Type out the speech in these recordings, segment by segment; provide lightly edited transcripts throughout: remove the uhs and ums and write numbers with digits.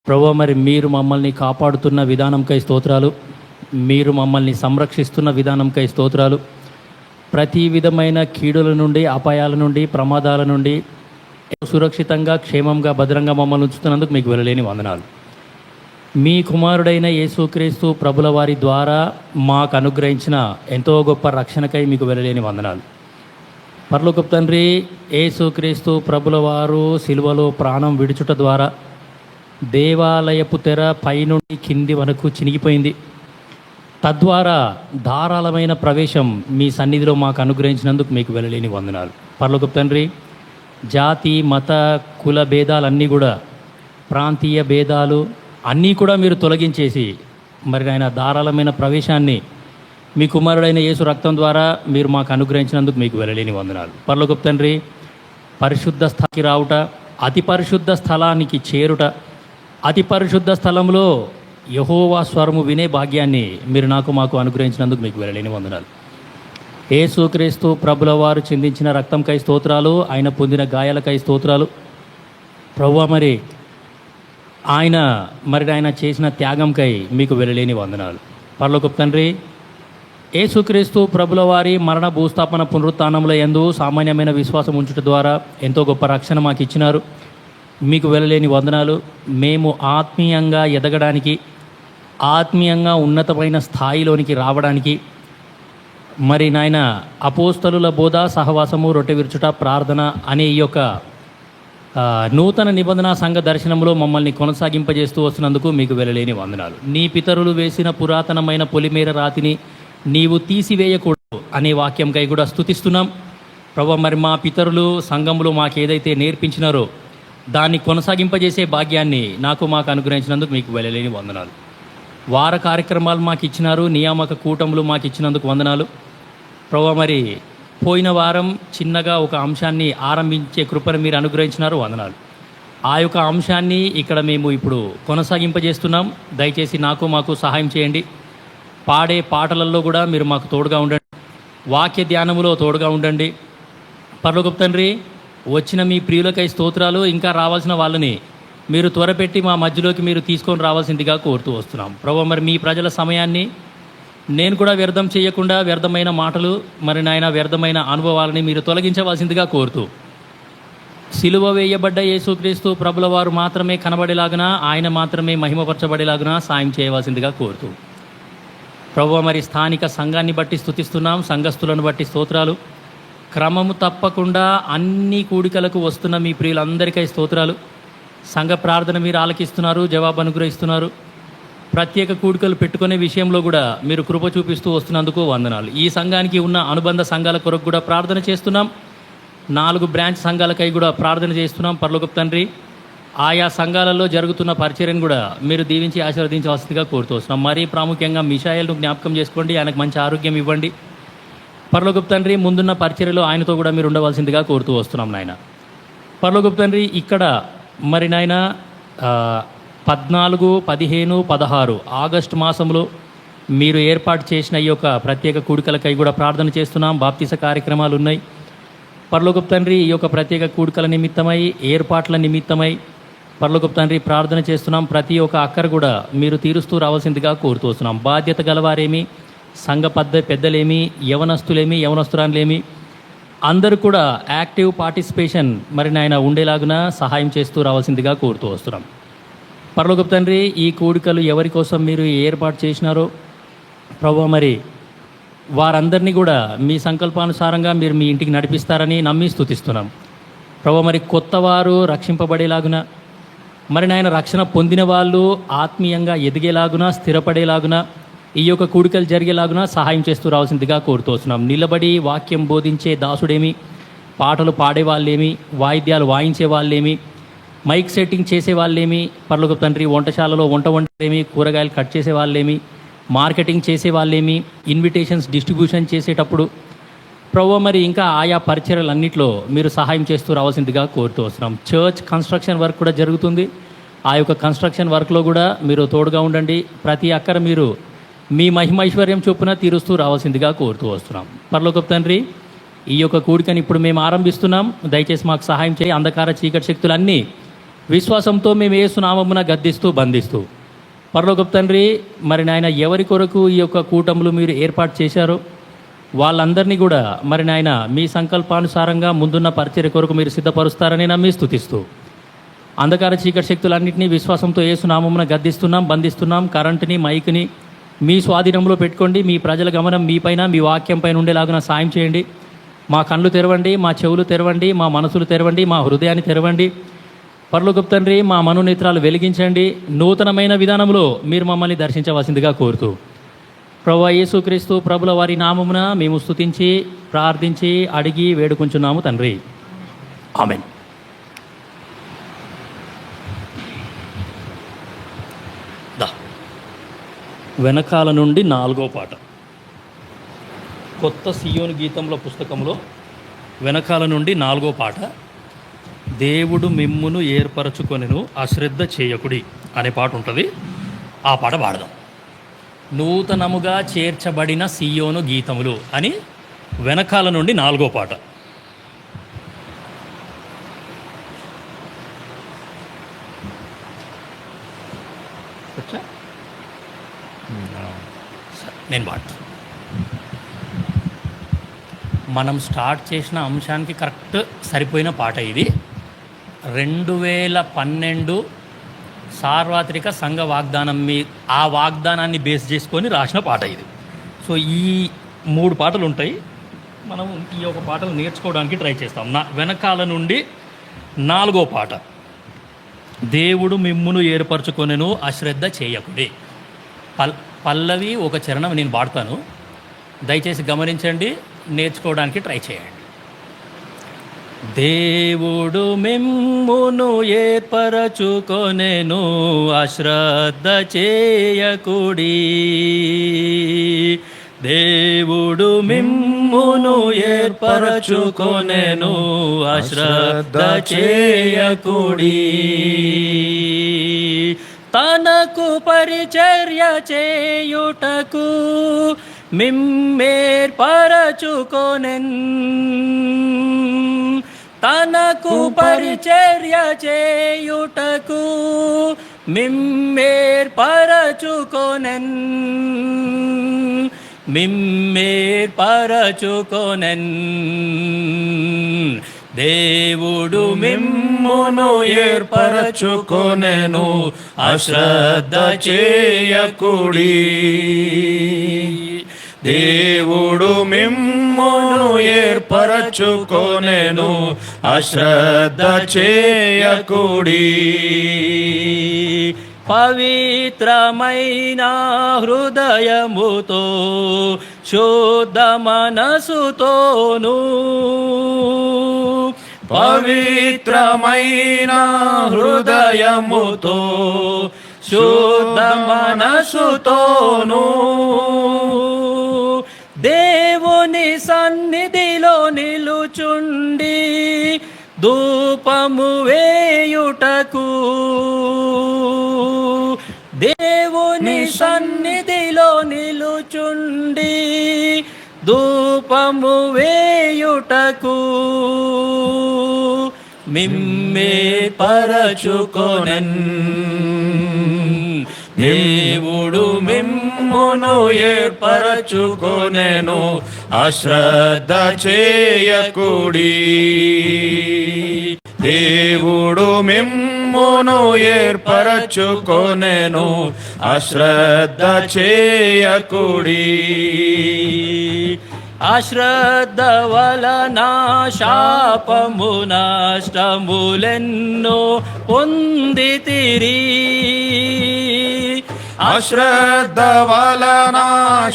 ప్రభువా, మరి మీరు మమ్మల్ని కాపాడుతున్న విధానంకై స్తోత్రాలు. మీరు మమ్మల్ని సంరక్షిస్తున్న విధానంకై స్తోత్రాలు. ప్రతి విధమైన కీడుల నుండి, అపాయాల నుండి, ప్రమాదాల నుండి సురక్షితంగా, క్షేమంగా, భద్రంగా మమ్మల్ని ఉంచుతున్నందుకు మీకు వెళ్ళలేని వందనాలు. మీ కుమారుడైన యేసుక్రీస్తు ప్రభుల వారి ద్వారా మాకు అనుగ్రహించిన ఎంతో గొప్ప రక్షణకై మీకు వెళ్ళలేని వందనాలు. పరలోకపు తండ్రి, యేసుక్రీస్తు ప్రభుల వారు సిలువలో ప్రాణం విడుచుట ద్వారా దేవాలయపు తెర పైనుండి కింది వరకు చినిగిపోయింది. తద్వారా ధారాళమైన ప్రవేశం మీ సన్నిధిలో మాకు అనుగ్రహించినందుకు మీకు వెళ్ళలేని వందనాలు. పరలోకపు తండ్రి, జాతి, మత, కుల భేదాలన్నీ కూడా, ప్రాంతీయ భేదాలు అన్నీ కూడా మీరు తొలగించేసి మరి ఆయన ధారాళమైన ప్రవేశాన్ని మీ కుమారుడైన యేసు రక్తం ద్వారా మీరు మాకు అనుగ్రహించినందుకు మీకు వెళ్ళలేని వందనాలు. పరలోకపు తండ్రి, పరిశుద్ధ స్థాయికి రావుట, అతి పరిశుద్ధ స్థలానికి చేరుట, అతి పరిశుద్ధ స్థలంలో యెహోవా స్వరము వినే భాగ్యాన్ని మీరు మాకు అనుగ్రహించినందుకు మీకు వెళ్ళలేని వందనాలు. యేసుక్రీస్తు ప్రభుల వారు చిందించిన రక్తంకై స్తోత్రాలు, ఆయన పొందిన గాయాలకై స్తోత్రాలు. ప్రభువా, మరి ఆయన చేసిన త్యాగంకై మీకు వెళ్ళలేని వందనాలు. పరలోకపు తండ్రి, యేసుక్రీస్తు ప్రభుల వారి మరణ, భూస్థాపన, పునరుత్థానముల యందు సామాన్యమైన విశ్వాసం ఉంచుట ద్వారా ఎంతో గొప్ప రక్షణ మాకు ఇచ్చినారు. మీకు వెళ్ళలేని వందనాలు. మేము ఆత్మీయంగా ఎదగడానికి, ఆత్మీయంగా ఉన్నతమైన స్థాయిలోనికి రావడానికి మరి నాయన అపోస్తలుల బోధ, సహవాసము, రొట్టె విరుచుట, ప్రార్థన అనే ఈ యొక్క నూతన నిబంధన సంఘ దర్శనంలో మమ్మల్ని కొనసాగింపజేస్తూ వస్తున్నందుకు మీకు వెళ్ళలేని వందనాలు. నీ పితరులు వేసిన పురాతనమైన పొలిమేర రాతిని నీవు తీసివేయకూడదు అనే వాక్యంకై కూడా స్తుతిస్తున్నాం. ప్రభువా, మరి మా పితరులు సంఘంలో మాకు ఏదైతే నేర్పించినారో దాన్ని కొనసాగింపజేసే భాగ్యాన్ని మాకు అనుగ్రహించినందుకు మీకు వెళ్ళలేని వందనాలు. వార కార్యక్రమాలు మాకు ఇచ్చినారు, నియామక కూటములు మాకు ఇచ్చినందుకు వందనాలు. ప్రభువా, మరి పోయిన వారం చిన్నగా ఒక అంశాన్ని ఆరంభించే కృపను మీరు అనుగ్రహించినారు, వందనాలు. ఆ యొక్క అంశాన్ని ఇక్కడ మేము ఇప్పుడు కొనసాగింపజేస్తున్నాం. దయచేసి మాకు సహాయం చేయండి. పాడే పాటలలో కూడా మీరు మాకు తోడుగా ఉండండి. వాక్య ధ్యానములో తోడుగా ఉండండి. పరలోకపు తండ్రి, వచ్చిన మీ ప్రియులకై స్తోత్రాలు. ఇంకా రావాల్సిన వాళ్ళని మీరు త్వరపెట్టి మా మధ్యలోకి మీరు తీసుకొని రావాల్సిందిగా కోరుతూ వస్తున్నాం. ప్రభువా, మరి మీ ప్రజల సమయాన్ని నేను కూడా వ్యర్థం చేయకుండా వ్యర్థమైన మాటలు, మరి నాయన వ్యర్థమైన అనుభవాలని మీరు తొలగించవలసిందిగా కోరుతూ, సిలువ వేయబడ్డ యేసుక్రీస్తు ప్రభుల వారు మాత్రమే కనబడేలాగున, ఆయన మాత్రమే మహిమపరచబడేలాగున సాయం చేయవలసిందిగా కోరుతూ, ప్రభువా, మరి స్థానిక సంఘాన్ని బట్టి స్తుతిస్తున్నాం, సంఘస్థులను బట్టి స్తోత్రాలు. క్రమము తప్పకుండా అన్ని కూడికలకు వస్తున్న మీ ప్రియులందరికీ స్తోత్రాలు. సంఘ ప్రార్థన మీరు ఆలకిస్తున్నారు, జవాబు అనుగ్రహిస్తున్నారు. ప్రత్యేక కూడికలు పెట్టుకునే విషయంలో కూడా మీరు కృప చూపిస్తూ వస్తున్నందుకు వందనాలు. ఈ సంఘానికి ఉన్న అనుబంధ సంఘాల కొరకు కూడా ప్రార్థన చేస్తున్నాం. 4 బ్రాంచ్ సంఘాలకై కూడా ప్రార్థన చేస్తున్నాం. పరలోకపు తండ్రి, ఆయా సంఘాలలో జరుగుతున్న పరిచర్యను కూడా మీరు దీవించి ఆశీర్వదించవలసిందిగా కోరుతూ వస్తున్నాం. మరీ ప్రాముఖ్యంగా మిషాయేల్ను జ్ఞాపకం చేసుకోండి, ఆయనకు మంచి ఆరోగ్యం ఇవ్వండి. పరలోకపు తండ్రి, ముందున్న పరిచర్యలో ఆయనతో కూడా మీరు ఉండవలసిందిగా కోరుతూ వస్తున్నాం నాయన. పరలోకపు తండ్రి, ఇక్కడ మరి నాయన 14, 15, 16 ఆగస్టు మాసంలో మీరు ఏర్పాటు చేసిన ఈ యొక్క ప్రత్యేక కూడికలకై కూడా ప్రార్థన చేస్తున్నాం. బాప్తిస కార్యక్రమాలు ఉన్నాయి. పరలోకపు తండ్రి, ఈ యొక్క ప్రత్యేక కూడికల నిమిత్తమై, ఏర్పాట్ల నిమిత్తమై పరలోకపు తండ్రి ప్రార్థన చేస్తున్నాం. ప్రతి ఒక్క అక్కర కూడా మీరు తీరుస్తూ రావాల్సిందిగా కోరుతూ వస్తున్నాం. బాధ్యత గలవారేమి, సంఘ పెద్దలేమి, యవనస్తులేమి, యవనస్తురాన్లేమి అందరూ కూడా యాక్టివ్ పార్టిసిపేషన్ మరి నాయన ఉండేలాగున సహాయం చేస్తూ రావాల్సిందిగా కోరుతూ వస్తున్నాం. పరలోకపు తండ్రి, ఈ కూడికలు ఎవరి కోసం మీరు ఏర్పాటు చేసినారో ప్రభువా, మరి వారందరినీ కూడా మీ సంకల్పానుసారంగా మీరు మీ ఇంటికి నడిపిస్తారని నమ్మి స్తుతిస్తున్నాం. ప్రభువా, మరి కొత్త వారు రక్షింపబడేలాగున, మరి నాయన రక్షణ పొందిన వాళ్ళు ఆత్మీయంగా ఎదిగేలాగున, స్థిరపడేలాగున, ఈ యొక్క కూడికలు జరిగేలాగున సహాయం చేస్తూ రావాల్సిందిగా కోరుతూ వస్తున్నాం. నిలబడి వాక్యం బోధించే దాసుడేమి, పాటలు పాడే వాళ్ళేమి, వాయిద్యాలు వాయించే వాళ్ళేమి, మైక్ సెట్టింగ్ చేసే వాళ్ళేమి, పరలోకపు తండ్రి వంటశాలలో వంట వండేమి, కూరగాయలు కట్ చేసే వాళ్ళేమి, మార్కెటింగ్ చేసే వాళ్ళేమి, ఇన్విటేషన్స్ డిస్ట్రిబ్యూషన్ చేసేటప్పుడు ప్రభువా, మరి ఇంకా ఆయా పరిచర్యలన్నింటిలో మీరు సహాయం చేస్తూ రావాల్సిందిగా కోరుతూ వస్తున్నాం. చర్చ్ కన్స్ట్రక్షన్ వర్క్ కూడా జరుగుతుంది. ఆ యొక్క కన్స్ట్రక్షన్ వర్క్లో కూడా మీరు తోడుగా ఉండండి. ప్రతి అక్కర మీరు మీ మహిమైశ్వర్యం చొప్పున తీరుస్తూ రావాల్సిందిగా కోరుతూ వస్తున్నాం. పరలోకపు తండ్రి, ఈ యొక్క కూడికని ఇప్పుడు మేము ఆరంభిస్తున్నాం. దయచేసి మాకు సహాయం చేయి. అంధకార చీకటి శక్తులన్నీ విశ్వాసంతో మేము యేసు నామమున గద్దిస్తూ బంధిస్తూ. పరలోకపు తండ్రి, మరి నాయన ఎవరి కొరకు ఈ యొక్క కూటములు మీరు ఏర్పాటు చేశారో వాళ్ళందరినీ కూడా మరి నాయన మీ సంకల్పానుసారంగా ముందున్న పరిచర్య కొరకు మీరు సిద్ధపరుస్తారని నమ్మి స్తుతిస్తూ, అంధకార చీకటి శక్తులన్నింటినీ విశ్వాసంతో యేసు నామమున గద్దిస్తున్నాం, బంధిస్తున్నాం. కరెంటుని, మైక్ని మీ స్వాధీనంలో పెట్టుకోండి. మీ ప్రజల గమనం మీపైన, మీ వాక్యం పైన ఉండేలాగా సాయం చేయండి. మా కళ్ళు తెరవండి, మా చెవులు తెరవండి, మా మనసులు తెరవండి, మా హృదయాన్ని తెరవండి. పరలోకపు తండ్రి, మా మనోనేత్రాలు వెలిగించండి. నూతనమైన విధానంలో మీరు మమ్మల్ని దర్శించవలసిందిగా కోరుతూ, ప్రభువా యేసుక్రీస్తు ప్రభుల వారి నామమున మేము స్తుతించి ప్రార్థించి అడిగి వేడుకుంటున్నాము తండ్రి. ఆమేన్. వెనకాల నుండి 4వ పాట. కొత్త సియోను గీతముల పుస్తకంలో వెనకాల నుండి 4వ పాట. దేవుడు మిమ్మును ఏర్పరచుకొనెను అశ్రద్ధ చేయకుడి అనే పాట ఉంటుంది. ఆ పాట పాడదాం. నూతనముగా చేర్చబడిన సియోను గీతములు అని వెనకాల నుండి 4వ పాట. నేను పాడతాను. మనం స్టార్ట్ చేసిన అంశానికి కరెక్ట్ సరిపోయిన పాట ఇది. 2012 సార్వత్రిక సంఘ వాగ్దానం ఆ వాగ్దానాన్ని బేస్ చేసుకొని రాసిన పాట ఇది. సో ఈ 3 పాటలు ఉంటాయి. మనం ఈ ఒక పాటలు నేర్చుకోవడానికి ట్రై చేస్తాం. వెనకాల నుండి 4వ పాట. దేవుడు మిమ్మును ఏర్పరచుకొనెను అశ్రద్ధ చేయకుడి. పల్లవి ఒక చరణం నేను పాడతాను, దయచేసి గమనించండి, నేర్చుకోవడానికి ట్రై చేయండి. దేవుడు మిమ్మును ఏర్పరచుకొనెను అశ్రద్ధ చేయకుడి. దేవుడు మిమ్మును ఏర్పరచుకొనెను అశ్రద్ధ చేయకుడి. తనకు పరిచర్య చేయుటకు మిమ్మేర్పరచుకొనెన్. తనకు పరిచర్య చేయుటకు మిమ్మేర్పరచుకొనెన్. మిమ్మేర్పరచుకొనెన్. దేవుడు మిమ్మును ఏర్పరచుకొనెను అశ్రద్ధ చేయకుడి. దేవుడు మిమ్మును ఏర్పరచుకొనెను అశ్రద్ధ చేయకుడి. పవిత్రమైన హృదయముతో శుద్ధ మనసుతోను. పవిత్రమైన హృదయముతో శుద్ధ మనసుతోను దేవుని సన్నిధిలో నిలుచుండి ధూపము వేయుటకు. దేవుని సన్నిధిలో నిలుచుండి ధూపము వేయుటకు మిమ్మేర్పరచుకొనెన్. దేవుడు మిమ్మును ఏర్పరచుకొనెను అశ్రద్ధ చేయకుడి. దేవుడు మిమ్మును ఏర్పరచుకొనెను అశ్రద్ధ చేయకుడి. అశ్రద్ధ వలన శాపము నష్టములెన్నో పొందితిరి. అశ్రద్ధ వలన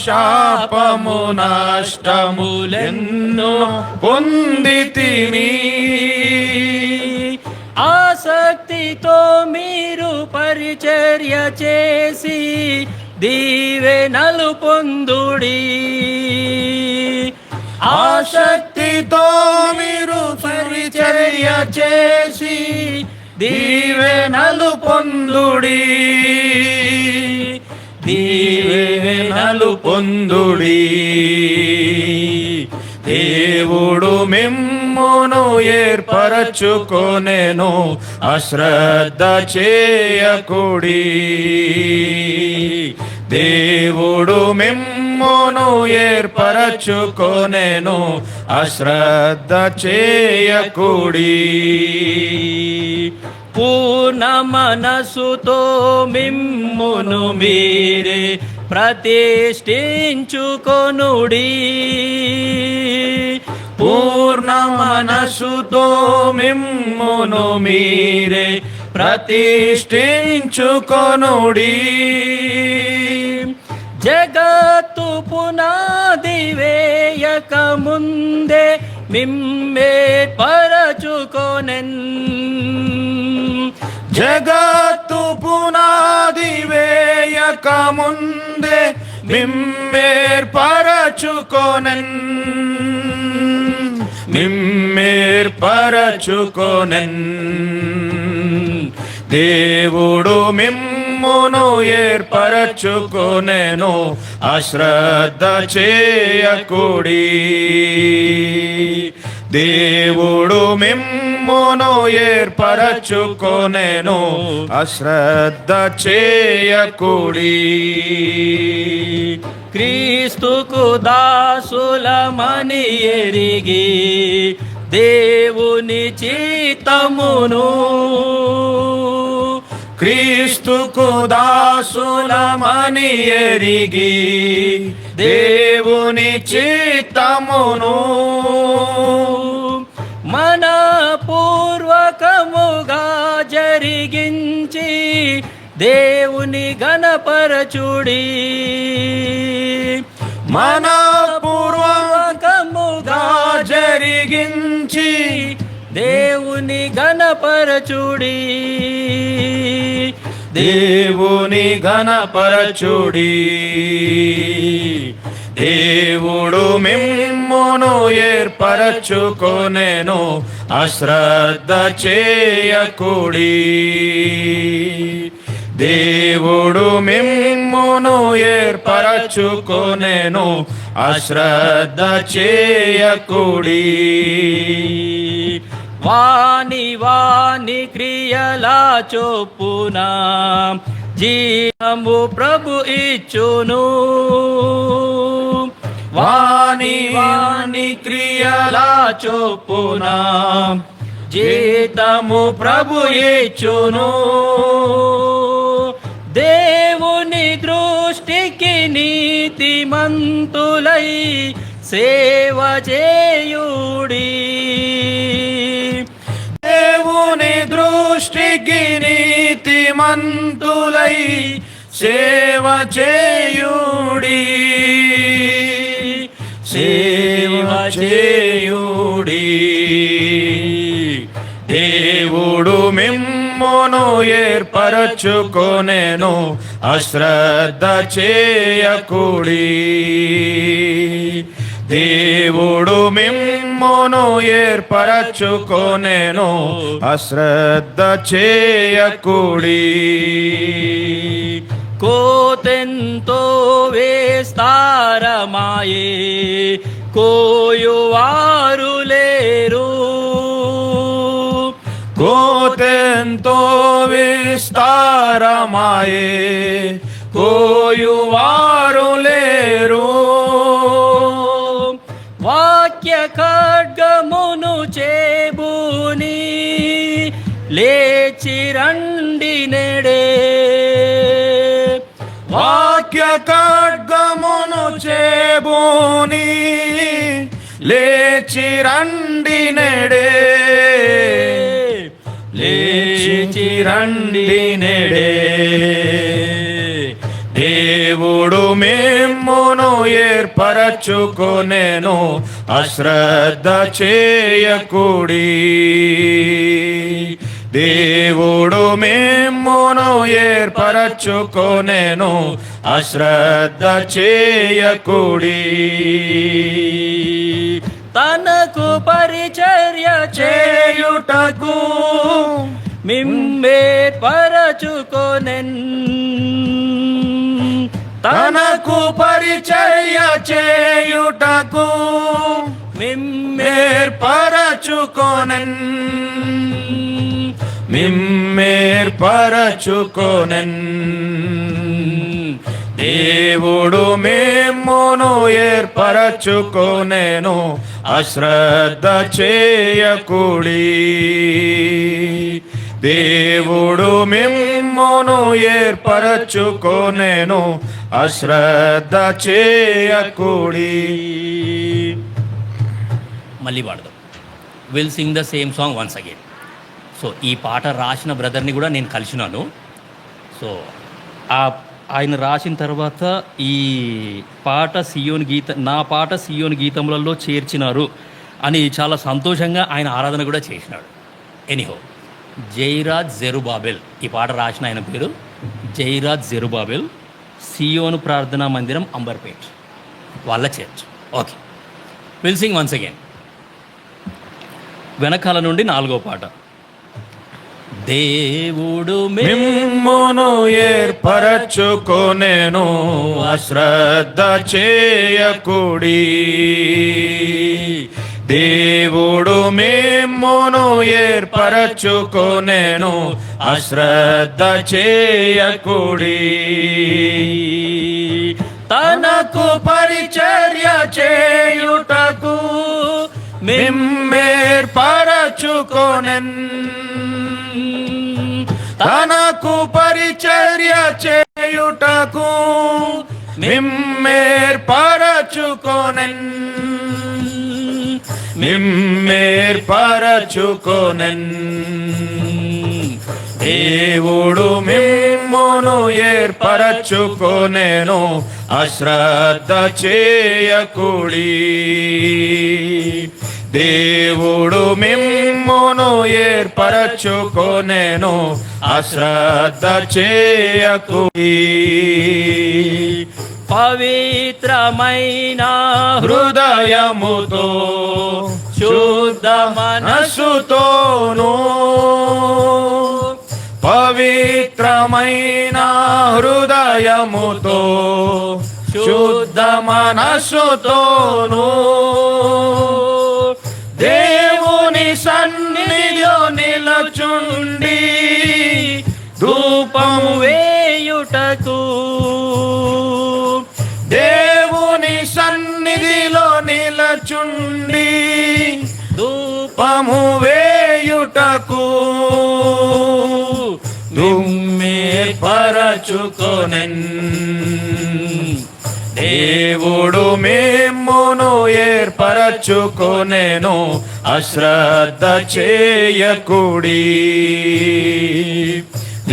శాపము నష్టములెన్నో పొందితిరి. ఆసక్తితో మీరు పరిచర్య చేసి దీవెనలు పొందుడి. ఆసక్తితో మీరు పరిచర్య చేసి దీవెనలు పొందుడి. దీవెనలు పొందుడి. దేవుడు మిమ్మును మిమ్మును ఏర్పరచుకొనెను, అశ్రద్ధ చేయకుడి. దేవుడు మిమ్మును ఏర్పరచుకొనెను, అశ్రద్ధ చేయకుడి. పూర్ణ మనసుతో మిమ్మును మీరే ప్రతిష్ఠించుకొనుడి. పూర్ణ మనసుతో మిమ్మును మీరే ప్రతిష్ఠించుకొనుడి. జగత్తు పునాది వేయక ముందే మిమ్మేర్పరచుకొనెన్. జగత్తు పునాది వేయక ముందే మిమ్మేర్పరచుకొనెన్. మిమ్మేర్పరచుకొనెన్. దేవుడు మిమ్మును ఏర్పరచుకొనెను, అశ్రద్ధ చేయకుడి. దేవుడు మిమ్మును ఏర్పరచుకొనెను, అశ్రద్ధ చేయకుడి. క్రీస్తుకు దాసులమని ఎరిగి దేవుని చిత్తమును, క్రీస్తుకు దాసులమని ఎరిగి దేవుని చిత్తమును, మన పూర్వకముగా జరిగించి దేవుని గణపరచుడి. మన పూర్వకముగా జరిగించి దేవుని గణపరచుడి. దేవుని ఘనపరచుడి. దేవుడు మిమ్మును ఏర్పరచుకొనెను, అశ్రద్ధ చేయకుడి. దేవుడు మిమ్మును ఏర్పరచుకొనెను, అశ్రద్ధ చేయకుడి. వాని వాని క్రియల చొప్పున జీవము ప్రభు ఇచ్చును. వాని వాని క్రియల చొప్పున జీతము ప్రభు ఇచ్చును. దేవుని దృష్టికి నీతిమంతులై సేవ చేయుడి. దేవుని దృష్టికి నీతిమంతులై సేవ చేయుడి. సేవ చేయుడి. దేవుడు మిమ్మును ఏర్పరచుకొనెను, అశ్రద్ధ చేయకుడి. దేవుడు మిమ్మును ఏర్పరచుకొనెను, అశ్రద్ధ చేయకుడి. కోతెంతో వేస్తారమాయే కోయువారు లేరు. కోతెంతో విస్తారమాయే కోయువారు లేరు. వాక్య ఖడ్గమును చేబూని లేచి రండి నెడే. వాక్య ఖడ్గమును చేబూని లేచి రండి నెడే. లేచి రండి నెడే. దేవుడు మిమ్మును ఏర్పరచుకొనెను, అశ్రద్ధ చేయకుడి. దేవుడు మిమ్మును ఏర్పరచుకొనెను, అశ్రద్ధ చేయకుడి. తనకు పరిచర్య చేయుటకు మిమ్మేర్పరచుకొనెన్. తనకు పరిచర్య చేయుటకు మిమ్మేర్పరచుకొనెన్ మిమ్మేర్పరచుకొనెన్ దేవుడు మిమ్మును ఏర్పరచుకొనెను అశ్రద్ధ చేయకుడి దేవుడు మిమ్మును ఏర్పరచుకొనెను అశ్రద్ధ చేయకుడి. మళ్ళీ పాడదాం. Will sing the same song once again. So ఈ పాట రాసిన బ్రదర్ని కూడా నేను కలిసినాను. సో ఆయన రాసిన తర్వాత ఈ పాట నా పాట సియోన్ గీతములలో చేర్చినారు అని చాలా సంతోషంగా ఆయన ఆరాధన కూడా చేసినాడు. ఎనీహో, జైరాజ్ జెరుబాబెల్ ఈ పాట రాసిన ఆయన పేరు జైరాజ్ జెరుబాబెల్, సియోను ప్రార్థనా మందిరం, అంబర్పేట్ వాళ్ళ church. Okay, will sing once again. వెనకాల నుండి 4వ పాట. దేవుడు మిమ్మును ఏర్పరచుకొనెను అశ్రద్ధ చేయకుడి దేవుడు మిమ్మును ఏర్పరచుకొనెను అశ్రద్ధ చేయకుడి తనకు పరిచర్య చేయుటకు మిమ్మేర్పరచుకొనెన్ తనకు పరిచర్య చేయుటకు మిమ్మేర్పరచుకొనెన్ మిమ్మేర్పరచుకొనెన్ దేవుడు మిమ్మును ఏర్పరచుకొనెను అశ్రద్ధ చేయకుడి దేవుడు మిమ్మును ఏర్పరచుకొనెను అశ్రద్ధ చేయకుడి పవిత్రమైన హృదయముతో శుద్ధ మనస్సుతోను పవిత్రమైన హృదయముతో శుద్ధ మనస్సుతోను దేవుని సన్నిధిలో నిలచుండి ధూపము వేయుటకు దేవుని సన్నిధిలో నిలచుండి ధూపము వేయుటకు మిమ్మేర్పరచుకొనెన్ దేవుడు మిమ్మును ఏర్పరచుకొనెను అశ్రద్ధ చేయకుడి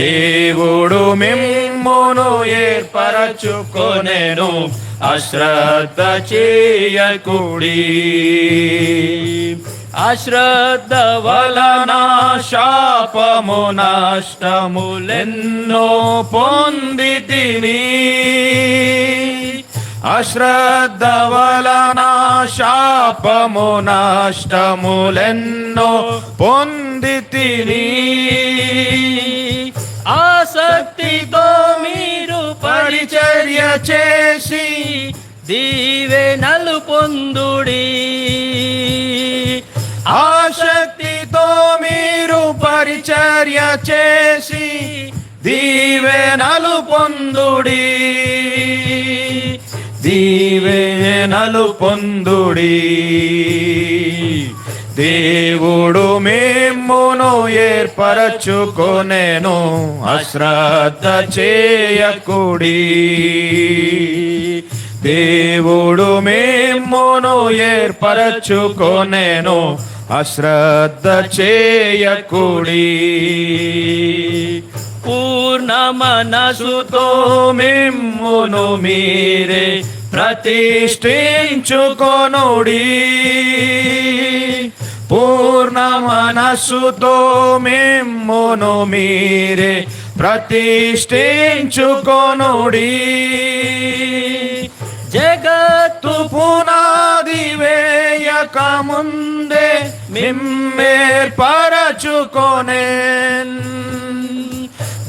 దేవుడు మిమ్మును ఏర్పరచుకొనెను అశ్రద్ధ చేయకుడి అశ్రద్ధ వలన శాపము నష్టములెన్నో పొందితిని అశ్రద్ధ వలన శాపము నష్టములెన్నో పొందితిని ఆసక్తితో మీరు పరిచర్య చేసి దీవెనలు పొందుడి ఆసక్తితో మీరు పరిచర్య చేసి దీవెనలు పొందుడి దీవెనలు పొందుడి దేవుడు మిమ్మును ఏర్పరచుకొనెను అశ్రద్ధ చేయకుడి దేవుడు మిమ్మును ఏర్పరచుకొనెను అశ్రద్ధ చేయకుడి పూర్ణ మనసుతో మిమ్మును మీరే ప్రతిష్ఠించుకొనుడి పూర్ణ మనసుతో మిమ్మును మీరే ప్రతిష్ఠించుకొనుడి జగత్తు పునాది వేయక ముందే మిమ్మేర్పరచుకొనెన్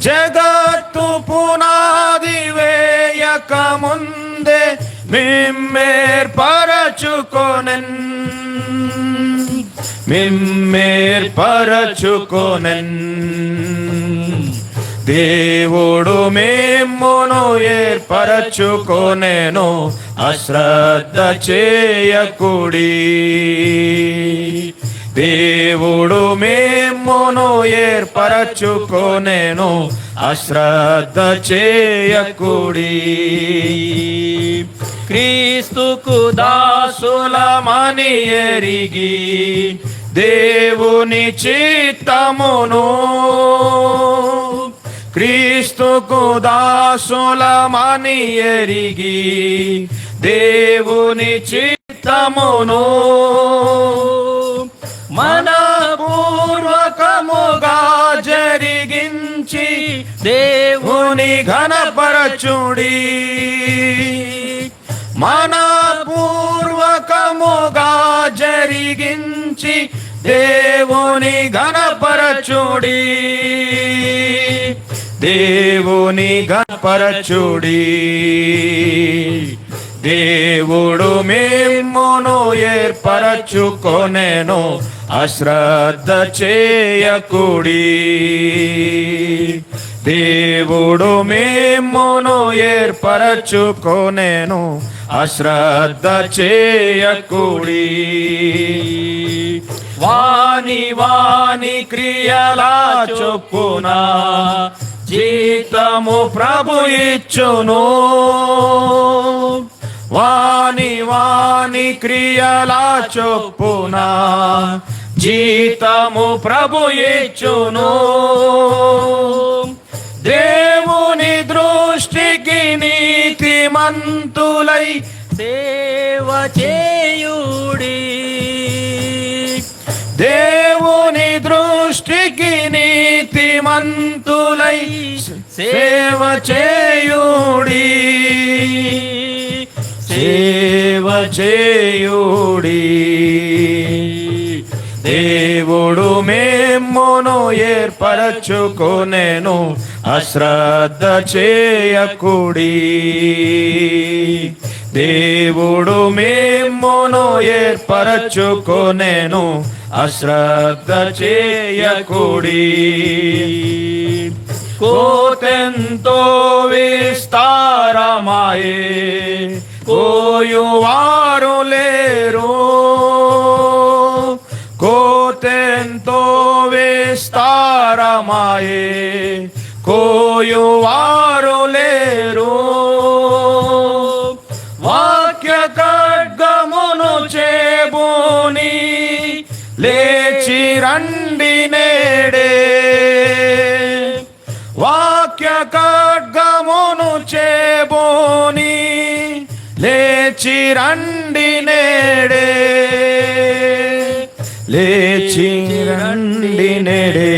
జగత్తు పునాది వేయక ముందే మిమ్మేర్పరచుకొనెన్ మిమ్మేర్పరచుకొనెన్ మిమ్మేర్పరచుకొనెన్ దేవుడు మిమ్మును ఏర్పరచుకొనెను అశ్రద్ధ చేయకుడి దేవుడు మిమ్మును ఏర్పరచుకొనెను అశ్రద్ధ చేయకుడి క్రీస్తుకు దాసులమని ఎరిగి దేవుని చిత్తమును క్రీస్తుకు దాసులమని ఎరిగి దేవుని చిత్తమును మనపూర్వకముగా జరిగించి దేవుని ఘనపరచుడి మనపూర్వకముగా జరిగించి దేవుని ఘనపరచుడి దేవుని ఘనపరచుడి దేవుడు మిమ్మును ఏర్పరచుకొనెను అశ్రద్ధ చేయకుడి దేవుడు మిమ్మును ఏర్పరచుకొనెను అశ్రద్ధ చేయకుడి వాని వాని క్రియల చొప్పున జీతము ప్రభు ఇచ్చును వాని వాని క్రియల చొప్పున జీతము ప్రభు ఇచ్చును దేవుని దృష్టికి నీతిమంతులై సేవ చేయుడి దేవుని దృష్టికి నీతిమంతులై సేవ చేయుడి సేవ చేయుడి దేవుడు మిమ్మును ఏర్పరచుకొనెను అశ్రద్ధ చేయకుడి దేవుడు మిమ్మును ఏర్పరచుకొనెను అశ్రద్ధ చేయకుడి కోతెంతో విస్తారమాయే కోయువారు లేరు కోతెంతో విస్తారమాయే కోయువారు లేరు వాక్య ఖడ్గమును చేబూని లేచి రండి నేడే వాక్య ఖడ్గమును చేబూని లేచి రండి నేడే లేచి రండి నేడే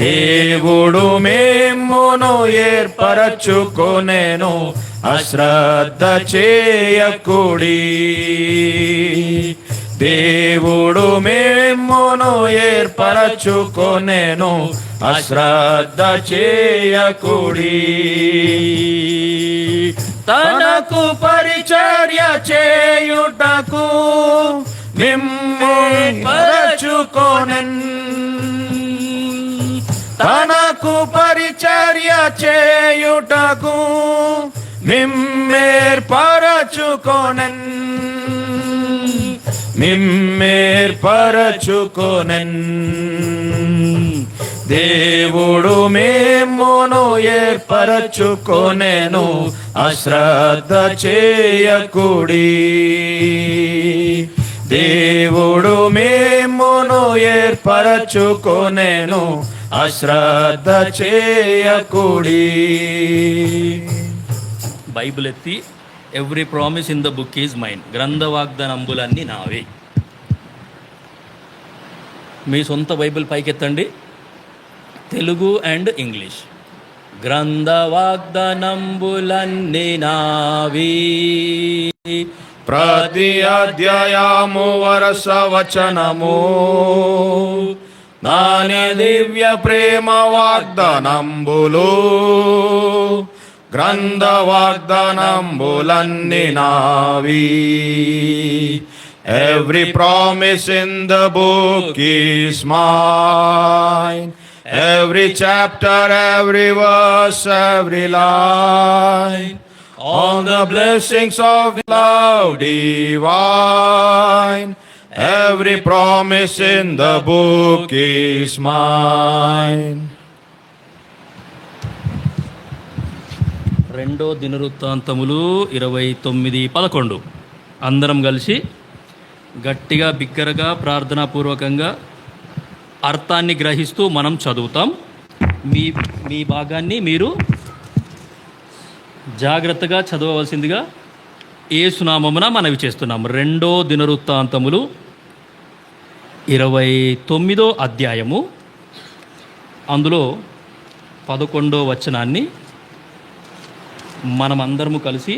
దేవుడు మిమ్మును ఏర్పరచుకొనెను అశ్రద్ధ చేయకుడి దేవుడు మిమ్మును ఏర్పరచుకొనెను అశ్రద్ధ చేయకుడి తనకు పరిచర్య చేయుటకు మిమ్ము పరచుకొనెన్ తనకు పరిచర్య చేయుటకు మిమ్మేర్పరచుకొనెన్ మిమ్మేర్పరచుకొనెన్ దేవుడు మిమ్మును ఏర్పరచుకొనెను అశ్రద్ధ చేయకుడి దేవుడు మిమ్మును ఏర్పరచుకొనెను అశ్రద్ధ చేయకుడి బైబిల్ ఎత్తి every promise in the book is mine గ్రంథ వాగ్దానంబులన్నీ నావే. మీ సొంత బైబిల్ పైకెత్తండి, తెలుగు అండ్ ఇంగ్లీష్. గ్రంథ వాగ్దానంబులన్నీ నావి, ప్రతి అధ్యాయము వరస వచనము నాని దివ్య ప్రేమ వాగ్దానంబులు గ్రంథ వాగ్దానంబులన్ని నావి. Every promise in the book is mine. Every chapter, every verse, every line. All the blessings of love divine. Every promise in the book is mine. రెండో దినవృత్తాంతములు 29:11 అందరం కలిసి గట్టిగా బిగ్గరగా ప్రార్థనాపూర్వకంగా అర్థాన్ని గ్రహిస్తూ మనం చదువుతాం. మీ భాగాన్ని మీరు జాగ్రత్తగా చదవవలసిందిగా యేసునామమున మనవి చేస్తున్నాం. రెండో దినవృత్తాంతములు 29వ అధ్యాయము అందులో 11వ వచనాన్ని మనమందరము కలిసి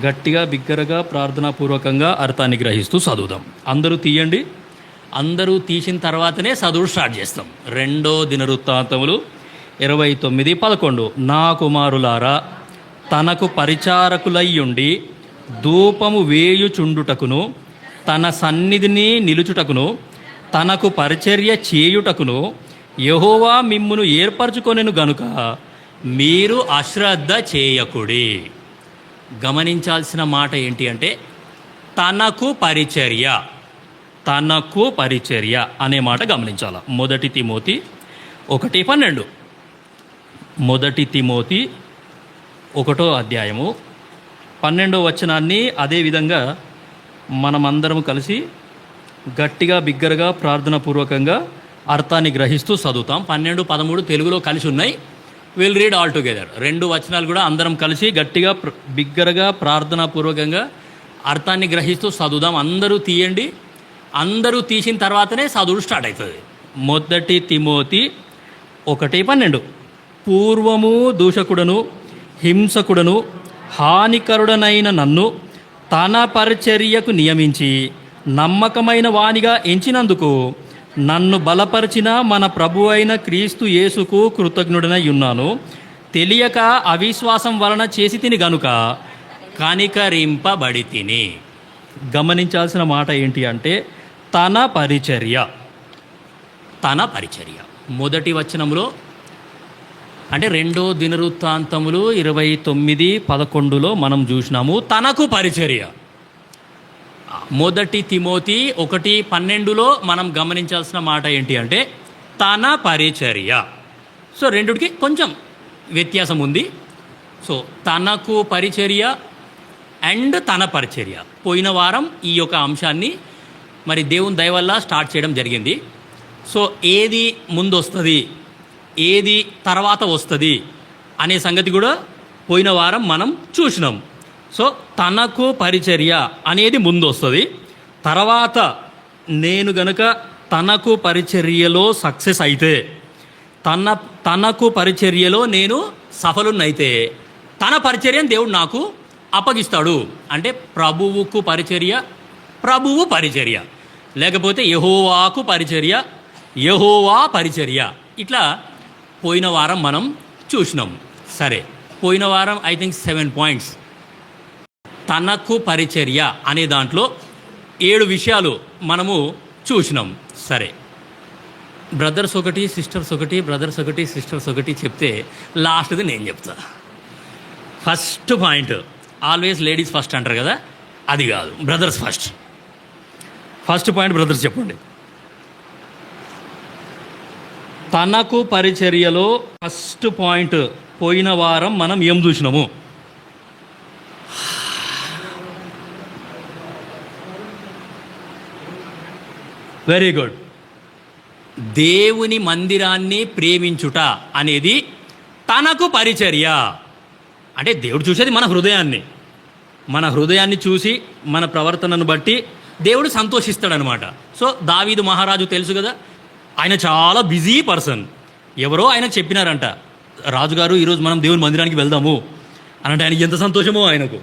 గట్టిగా బిగ్గరగా ప్రార్థనాపూర్వకంగా అర్థాన్ని గ్రహిస్తూ చదువుదాం. అందరూ తీయండి. అందరూ తీసిన తర్వాతనే చదువు స్టార్ట్ చేస్తాం. రెండో దినవృత్తాంతములు 29:11 నా కుమారులారా, తనకు పరిచారకులయ్యుండి ధూపము వేయుచుండుటకును తన సన్నిధిని నిలుచుటకును తనకు పరిచర్య చేయుటకును యెహోవా మిమ్మును ఏర్పరచుకొనెను గనుక మీరు అశ్రద్ధ చేయకుడి. గమనించాల్సిన మాట ఏంటి అంటే తనకు పరిచర్య అనే మాట గమనించాలి. మొదటి తిమోతి 1:12 మొదటి తిమోతి 1వ అధ్యాయము 12వ వచనాన్ని అదేవిధంగా మనమందరం కలిసి గట్టిగా బిగ్గరగా ప్రార్థనాపూర్వకంగా అర్థాన్ని గ్రహిస్తూ చదువుతాం. 12, 13 తెలుగులో కలిసి ఉన్నాయి. Will read all together. రెండు వచనాలు కూడా అందరం కలిసి గట్టిగా బిగ్గరగా ప్రార్థనాపూర్వకంగా అర్థాన్ని గ్రహిస్తూ చదువుదాం. అందరూ తీయండి. అందరూ తీసిన తర్వాతనే చదువు స్టార్ట్ అవుతుంది. మొదటి తిమోతి 1:12 పూర్వము దూషకుడను హింసకుడను హానికరుడనైన నన్ను తన పరిచర్యకు నియమించి నమ్మకమైన వానిగా ఎంచినందుకు నన్ను బలపరిచిన మన ప్రభు అయిన క్రీస్తు యేసుకు కృతజ్ఞుడనై ఉన్నాను. తెలియక అవిశ్వాసం వలన చేసి తిని గనుక కనికరింపబడి తిని. గమనించాల్సిన మాట ఏంటి అంటే తన పరిచర్య మొదటి వచనంలో అంటే రెండో దినవృత్తాంతములు 29:11 మనం చూసినాము తనకు పరిచర్య. మొదటి తిమోతి 1:12 మనం గమనించాల్సిన మాట ఏంటి అంటే తన పరిచర్య. సో రెండిటికి కొంచెం వ్యత్యాసం ఉంది. సో తనకు పరిచర్య అండ్ తన పరిచర్య. పోయిన వారం ఈ యొక్క అంశాన్ని మరి దేవుని దయ వల్ల స్టార్ట్ చేయడం జరిగింది. సో ఏది ముందు వస్తుంది ఏది తర్వాత వస్తుంది అనే సంగతి కూడా పోయిన వారం మనం చూసినాం. సో తనకు పరిచర్య అనేది ముందు వస్తుంది. తర్వాత నేను గనుక తనకు పరిచర్యలో సక్సెస్ అయితే తనకు పరిచర్యలో నేను సఫలున్నైతే తన పరిచర్యను దేవుడు నాకు అప్పగిస్తాడు. అంటే ప్రభువుకు పరిచర్య ప్రభువు పరిచర్య, లేకపోతే యెహోవాకు పరిచర్య యెహోవా పరిచర్య. ఇట్లా పోయిన వారం మనం చూసినాం. సరే, పోయిన వారం ఐ థింక్ 7 పాయింట్స్. తనకు పరిచర్య అనే దాంట్లో 7 విషయాలు మనము చూసినాం. సరే, బ్రదర్స్ ఒకటి సిస్టర్స్ ఒకటి బ్రదర్స్ ఒకటి సిస్టర్స్ ఒకటి చెప్తే లాస్ట్ది నేను చెప్తా. First point always ladies first అంటారు కదా, అది కాదు, brothers first. First point brothers చెప్పండి. తనకు పరిచర్యలో ఫస్ట్ పాయింట్ పోయిన వారం మనం ఏం చూసినాము? Very good. దేవుని మందిరాన్ని ప్రేమించుట అనేది తనకు పరిచర్య. అంటే దేవుడు చూసేది మన హృదయాన్ని చూసి మన ప్రవర్తనను బట్టి దేవుడు సంతోషిస్తాడనమాట. సో దావీదు మహారాజు తెలుసు కదా, ఆయన చాలా బిజీ పర్సన్. ఎవరో ఆయనకు చెప్పినారంట, రాజుగారు ఈరోజు మనం దేవుని మందిరానికి వెళ్దాము అనంటే ఆయనకి ఎంత సంతోషమో ఆయనకు.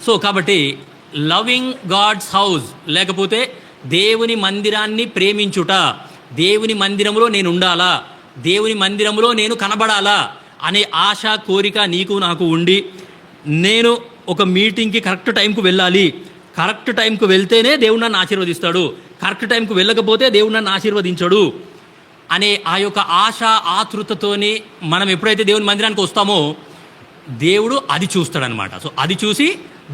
సో కాబట్టి లవింగ్ గాడ్స్ హౌస్, లేకపోతే దేవుని మందిరాన్ని ప్రేమించుట, దేవుని మందిరంలో నేను ఉండాలా, దేవుని మందిరంలో నేను కనబడాలా అనే ఆశ కోరిక నీకు నాకు ఉండి, నేను ఒక మీటింగ్కి కరెక్ట్ టైంకు వెళ్ళాలి, కరెక్ట్ టైంకు వెళ్తేనే దేవుడు నన్ను ఆశీర్వదిస్తాడు, కరెక్ట్ టైంకు వెళ్ళకపోతే దేవుడు నన్ను ఆశీర్వదించడు అనే ఆ యొక్క ఆశ ఆతృతతోని మనం ఎప్పుడైతే దేవుని మందిరానికి వస్తామో దేవుడు అది చూస్తాడనమాట. సో అది చూసి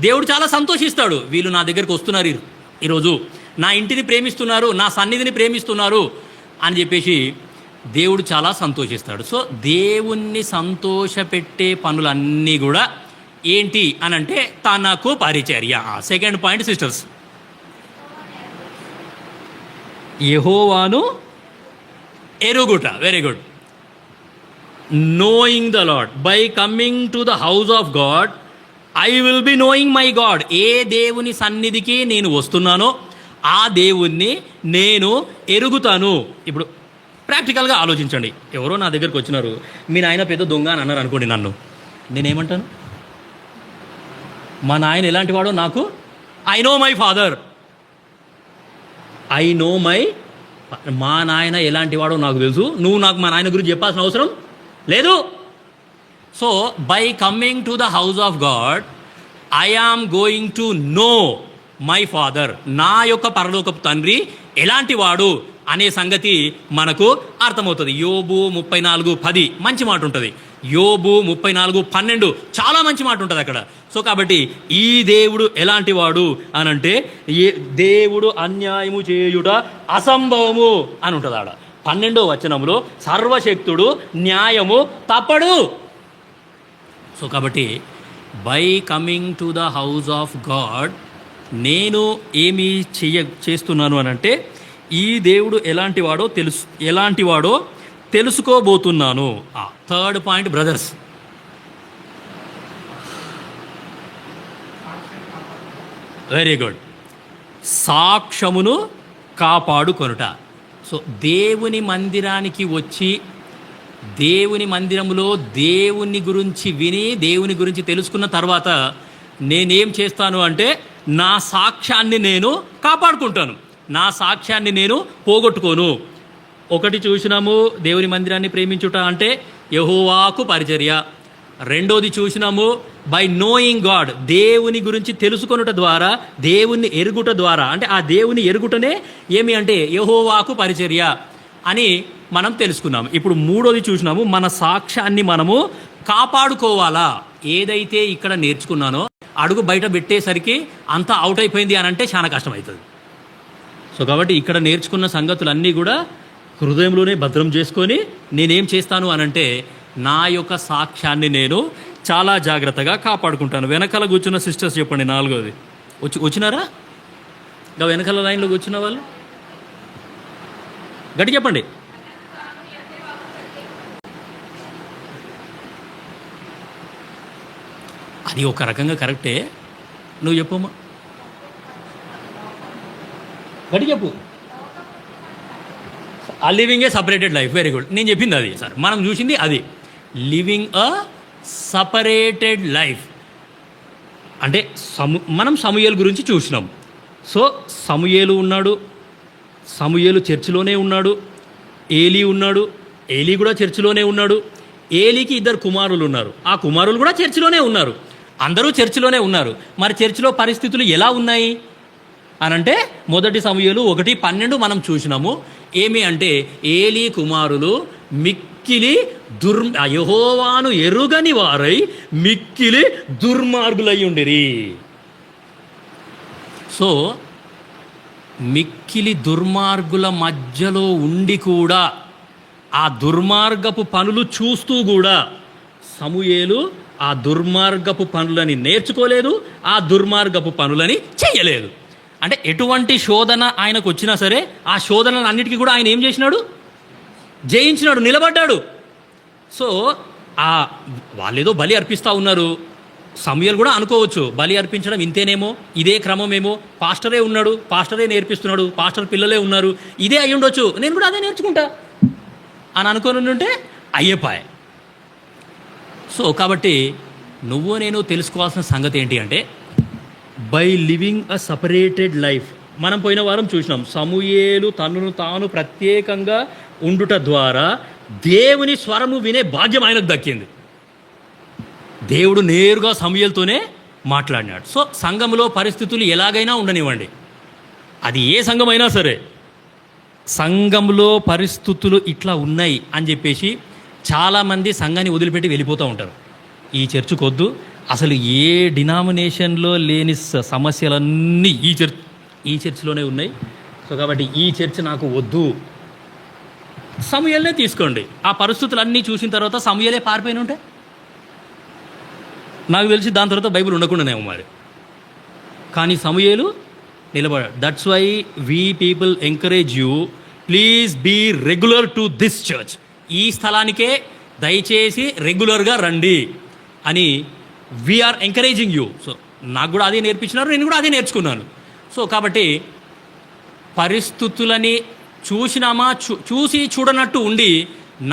దేవుడు చాలా సంతోషిస్తాడు. వీళ్ళు నా దగ్గరికి వస్తున్నారు ఈరోజు, నా ఇంటిని ప్రేమిస్తున్నారు, నా సన్నిధిని ప్రేమిస్తున్నారు అని చెప్పేసి దేవుడు చాలా సంతోషిస్తాడు. సో దేవుణ్ణి సంతోషపెట్టే పనులన్నీ కూడా ఏంటి అని అంటే తనకు పరిచర్య. సెకండ్ పాయింట్ సిస్టర్స్, యెహోవాను ఎరుగుట. Very good. knowing the Lord. By coming to the house of God, I will be knowing my God. ఏ దేవుని సన్నిధికి నేను వస్తున్నానో ఆ దేవుణ్ణి నేను ఎరుగుతాను. ఇప్పుడు ప్రాక్టికల్గా ఆలోచించండి. ఎవరో నా దగ్గరికి వచ్చినారు, మీ నాయన పెద్ద దొంగ అని అన్నారు అనుకోండి, నన్ను నేనేమంటాను? మా నాయన ఎలాంటి వాడో నాకు I know my father, I know my, మా నాయన ఎలాంటి వాడో నాకు తెలుసు. నువ్వు నాకు మా నాయన గురించి చెప్పాల్సిన అవసరం లేదు. So by coming to the house of God I am going to know my father. నా యొక్క పరలోకపు తండ్రి ఎలాంటి వాడు అనే సంగతి మనకు అర్థమవుతుంది. యోబు 34:10 మంచి మాట ఉంటుంది. యోబు 34:12 చాలా మంచి మాట ఉంటుంది అక్కడ. సో కాబట్టి ఈ దేవుడు ఎలాంటి వాడు అని అంటే దేవుడు అన్యాయము చేయుట అసంభవము అని ఉంటుంది ఆడ. 12వ వచనంలో సర్వశక్తుడు, న్యాయము తప్పడు. సో కాబట్టి by coming to the house of God నేను ఏమి చేస్తున్నాను అని అంటే ఈ దేవుడు ఎలాంటి వాడో తెలుసుకోబోతున్నాను. Third point brothers, very good. సాక్ష్యమును కాపాడుకొనుట. సో దేవుని మందిరానికి వచ్చి దేవుని మందిరంలో దేవుని గురించి విని దేవుని గురించి తెలుసుకున్న తర్వాత నేనేం చేస్తాను అంటే నా సాక్ష్యాన్ని నేను కాపాడుకుంటాను, నా సాక్ష్యాన్ని నేను పోగొట్టుకోను. ఒకటి చూసినాము, దేవుని మందిరాన్ని ప్రేమించుట అంటే యెహోవాకు పరిచర్య. రెండోది చూసినాము, బై నోయింగ్ గాడ్, దేవుని గురించి తెలుసుకొనుట ద్వారా, దేవుని ఎరుగుట ద్వారా, అంటే ఆ దేవుని ఎరుగుటనే ఏమి అంటే యెహోవాకు పరిచర్య అని మనం తెలుసుకున్నాము. ఇప్పుడు మూడోది చూసినాము, మన సాక్ష్యాన్ని మనము కాపాడుకోవాలా. ఏదైతే ఇక్కడ నేర్చుకున్నానో అడుగు బయట పెట్టేసరికి అంతా అవుట్ అయిపోయింది అని అంటే చాలా కష్టమవుతుంది. సో కాబట్టి ఇక్కడ నేర్చుకున్న సంగతులన్నీ కూడా హృదయంలోనే భద్రం చేసుకొని నేనేం చేస్తాను అనంటే నా యొక్క సాక్ష్యాన్ని నేను చాలా జాగ్రత్తగా కాపాడుకుంటాను. వెనకాల కూర్చున్న సిస్టర్స్ చెప్పండి. నాలుగోది వచ్చినారా? ఇంకా వెనకాల లైన్లో కూర్చున్న వాళ్ళు గట్టి చెప్పండి. అది ఒక రకంగా కరెక్టే. నువ్వు చెప్పమ్మా, గట్టి చెప్పు. ఆ living a separated life. Very good. నేను చెప్పింది అది సార్, మనం చూసింది అది. లివింగ్ అ సపరేటెడ్ లైఫ్ అంటే మనం సమూయేలు గురించి చూసినాం. సో సమూయేలు ఉన్నాడు, సమూయేలు చర్చిలోనే ఉన్నాడు. ఏలీ ఉన్నాడు, ఏలీ కూడా చర్చిలోనే ఉన్నాడు. ఏలీకి 2 కుమారులు ఉన్నారు, ఆ కుమారులు కూడా చర్చిలోనే ఉన్నారు. అందరూ చర్చిలోనే ఉన్నారు. మరి చర్చిలో పరిస్థితులు ఎలా ఉన్నాయి అనంటే మొదటి సమూయేలు 1:12 మనం చూసినాము. ఏమి అంటే ఏలీ కుమారులు మిక్కిలి యెహోవాను ఎరుగని వారై మిక్కిలి దుర్మార్గులై ఉండిరి. సో మిక్కిలి దుర్మార్గుల మధ్యలో ఉండి కూడా ఆ దుర్మార్గపు పనులు చూస్తూ కూడా సమూయేలు ఆ దుర్మార్గపు పనులని నేర్చుకోలేదు, ఆ దుర్మార్గపు పనులని చెయ్యలేదు. అంటే ఎటువంటి శోధన ఆయనకు వచ్చినా సరే ఆ శోధనలన్నిటికీ కూడా ఆయన ఏం చేసినాడు? జయించినాడు, నిలబడ్డాడు. సో వాళ్ళేదో బలి అర్పిస్తూ ఉన్నారు. సమూయేలు కూడా అనుకోవచ్చు బలి అర్పించడం ఇంతేనేమో, ఇదే క్రమమేమో, పాస్టరే ఉన్నాడు, పాస్టరే నేర్పిస్తున్నాడు, పాస్టర్ పిల్లలే ఉన్నారు, ఇదే అయ్యి ఉండొచ్చు, నేను కూడా అదే నేర్చుకుంటా అని అనుకొని ఉంటే అయ్యేపాయ్. సో కాబట్టి నువ్వు నేను తెలుసుకోవాల్సిన సంగతి ఏంటి అంటే by living a separated life. మనం పోయిన వారం చూసినాం, సమూయేలు తనను తాను ప్రత్యేకంగా ఉండుట ద్వారా దేవుని స్వరము వినే భాగ్యం ఆయనకు దక్కింది. దేవుడు నేరుగా సమూయేలుతోనే మాట్లాడినాడు. సో సంఘంలో పరిస్థితులు ఎలాగైనా ఉండనివ్వండి, అది ఏ సంఘమైనా సరే, సంఘంలో పరిస్థితులు ఇట్లా ఉన్నాయి అని చెప్పేసి చాలామంది సంఘాన్ని వదిలిపెట్టి వెళ్ళిపోతూ ఉంటారు. ఈ చర్చికి వద్దు, అసలు ఏ డినామినేషన్లో లేని సమస్యలన్నీ ఈ చర్చిలోనే ఉన్నాయి, సో కాబట్టి ఈ చర్చ్ నాకు వద్దు. సమూయేలునే తీసుకోండి. ఆ పరిస్థితులన్నీ చూసిన తర్వాత సమూయేలే పారిపోయిన ఉంటే నాకు తెలిసి దాని తర్వాత బైబిల్ ఉండకుండానేమో మరి. కానీ సమూయేలు నిలబడాడు. That's why we people encourage you, please be regular to this church. ఈ స్థలానికే దయచేసి రెగ్యులర్గా రండి అని వీఆర్ ఎంకరేజింగ్ యూ. సో నాకు కూడా అదే నేర్పించినారు, నేను కూడా అదే నేర్చుకున్నాను. సో కాబట్టి పరిస్థితులని చూసినామా, చూసి చూడనట్టు ఉండి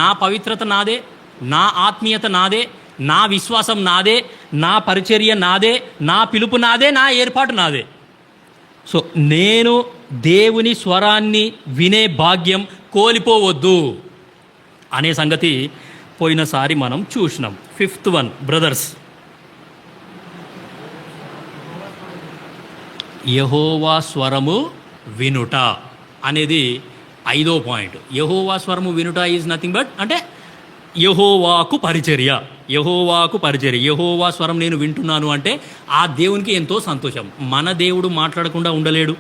నా పవిత్రత నాదే, నా ఆత్మీయత నాదే, నా విశ్వాసం నాదే, నా పరిచర్య నాదే, నా పిలుపు నాదే, నా ఏర్పాటు నాదే. సో నేను దేవుని స్వరాన్ని వినే భాగ్యం కోల్పోవద్దు అనే సంగతి పోయినసారి మనం చూసినాం. 5th వన్ బ్రదర్స్, యెహోవా స్వరము వినుట అనేది 5వ పాయింట్. యెహోవా స్వరము వినుట ఈజ్ నథింగ్ బట్ అంటే యెహోవాకు పరిచర్య. యెహోవాకు పరిచర్య, యెహోవా స్వరం నేను వింటున్నాను అంటే ఆ దేవునికి ఎంతో సంతోషం. మన దేవుడు మాట్లాడకుండా ఉండలేడు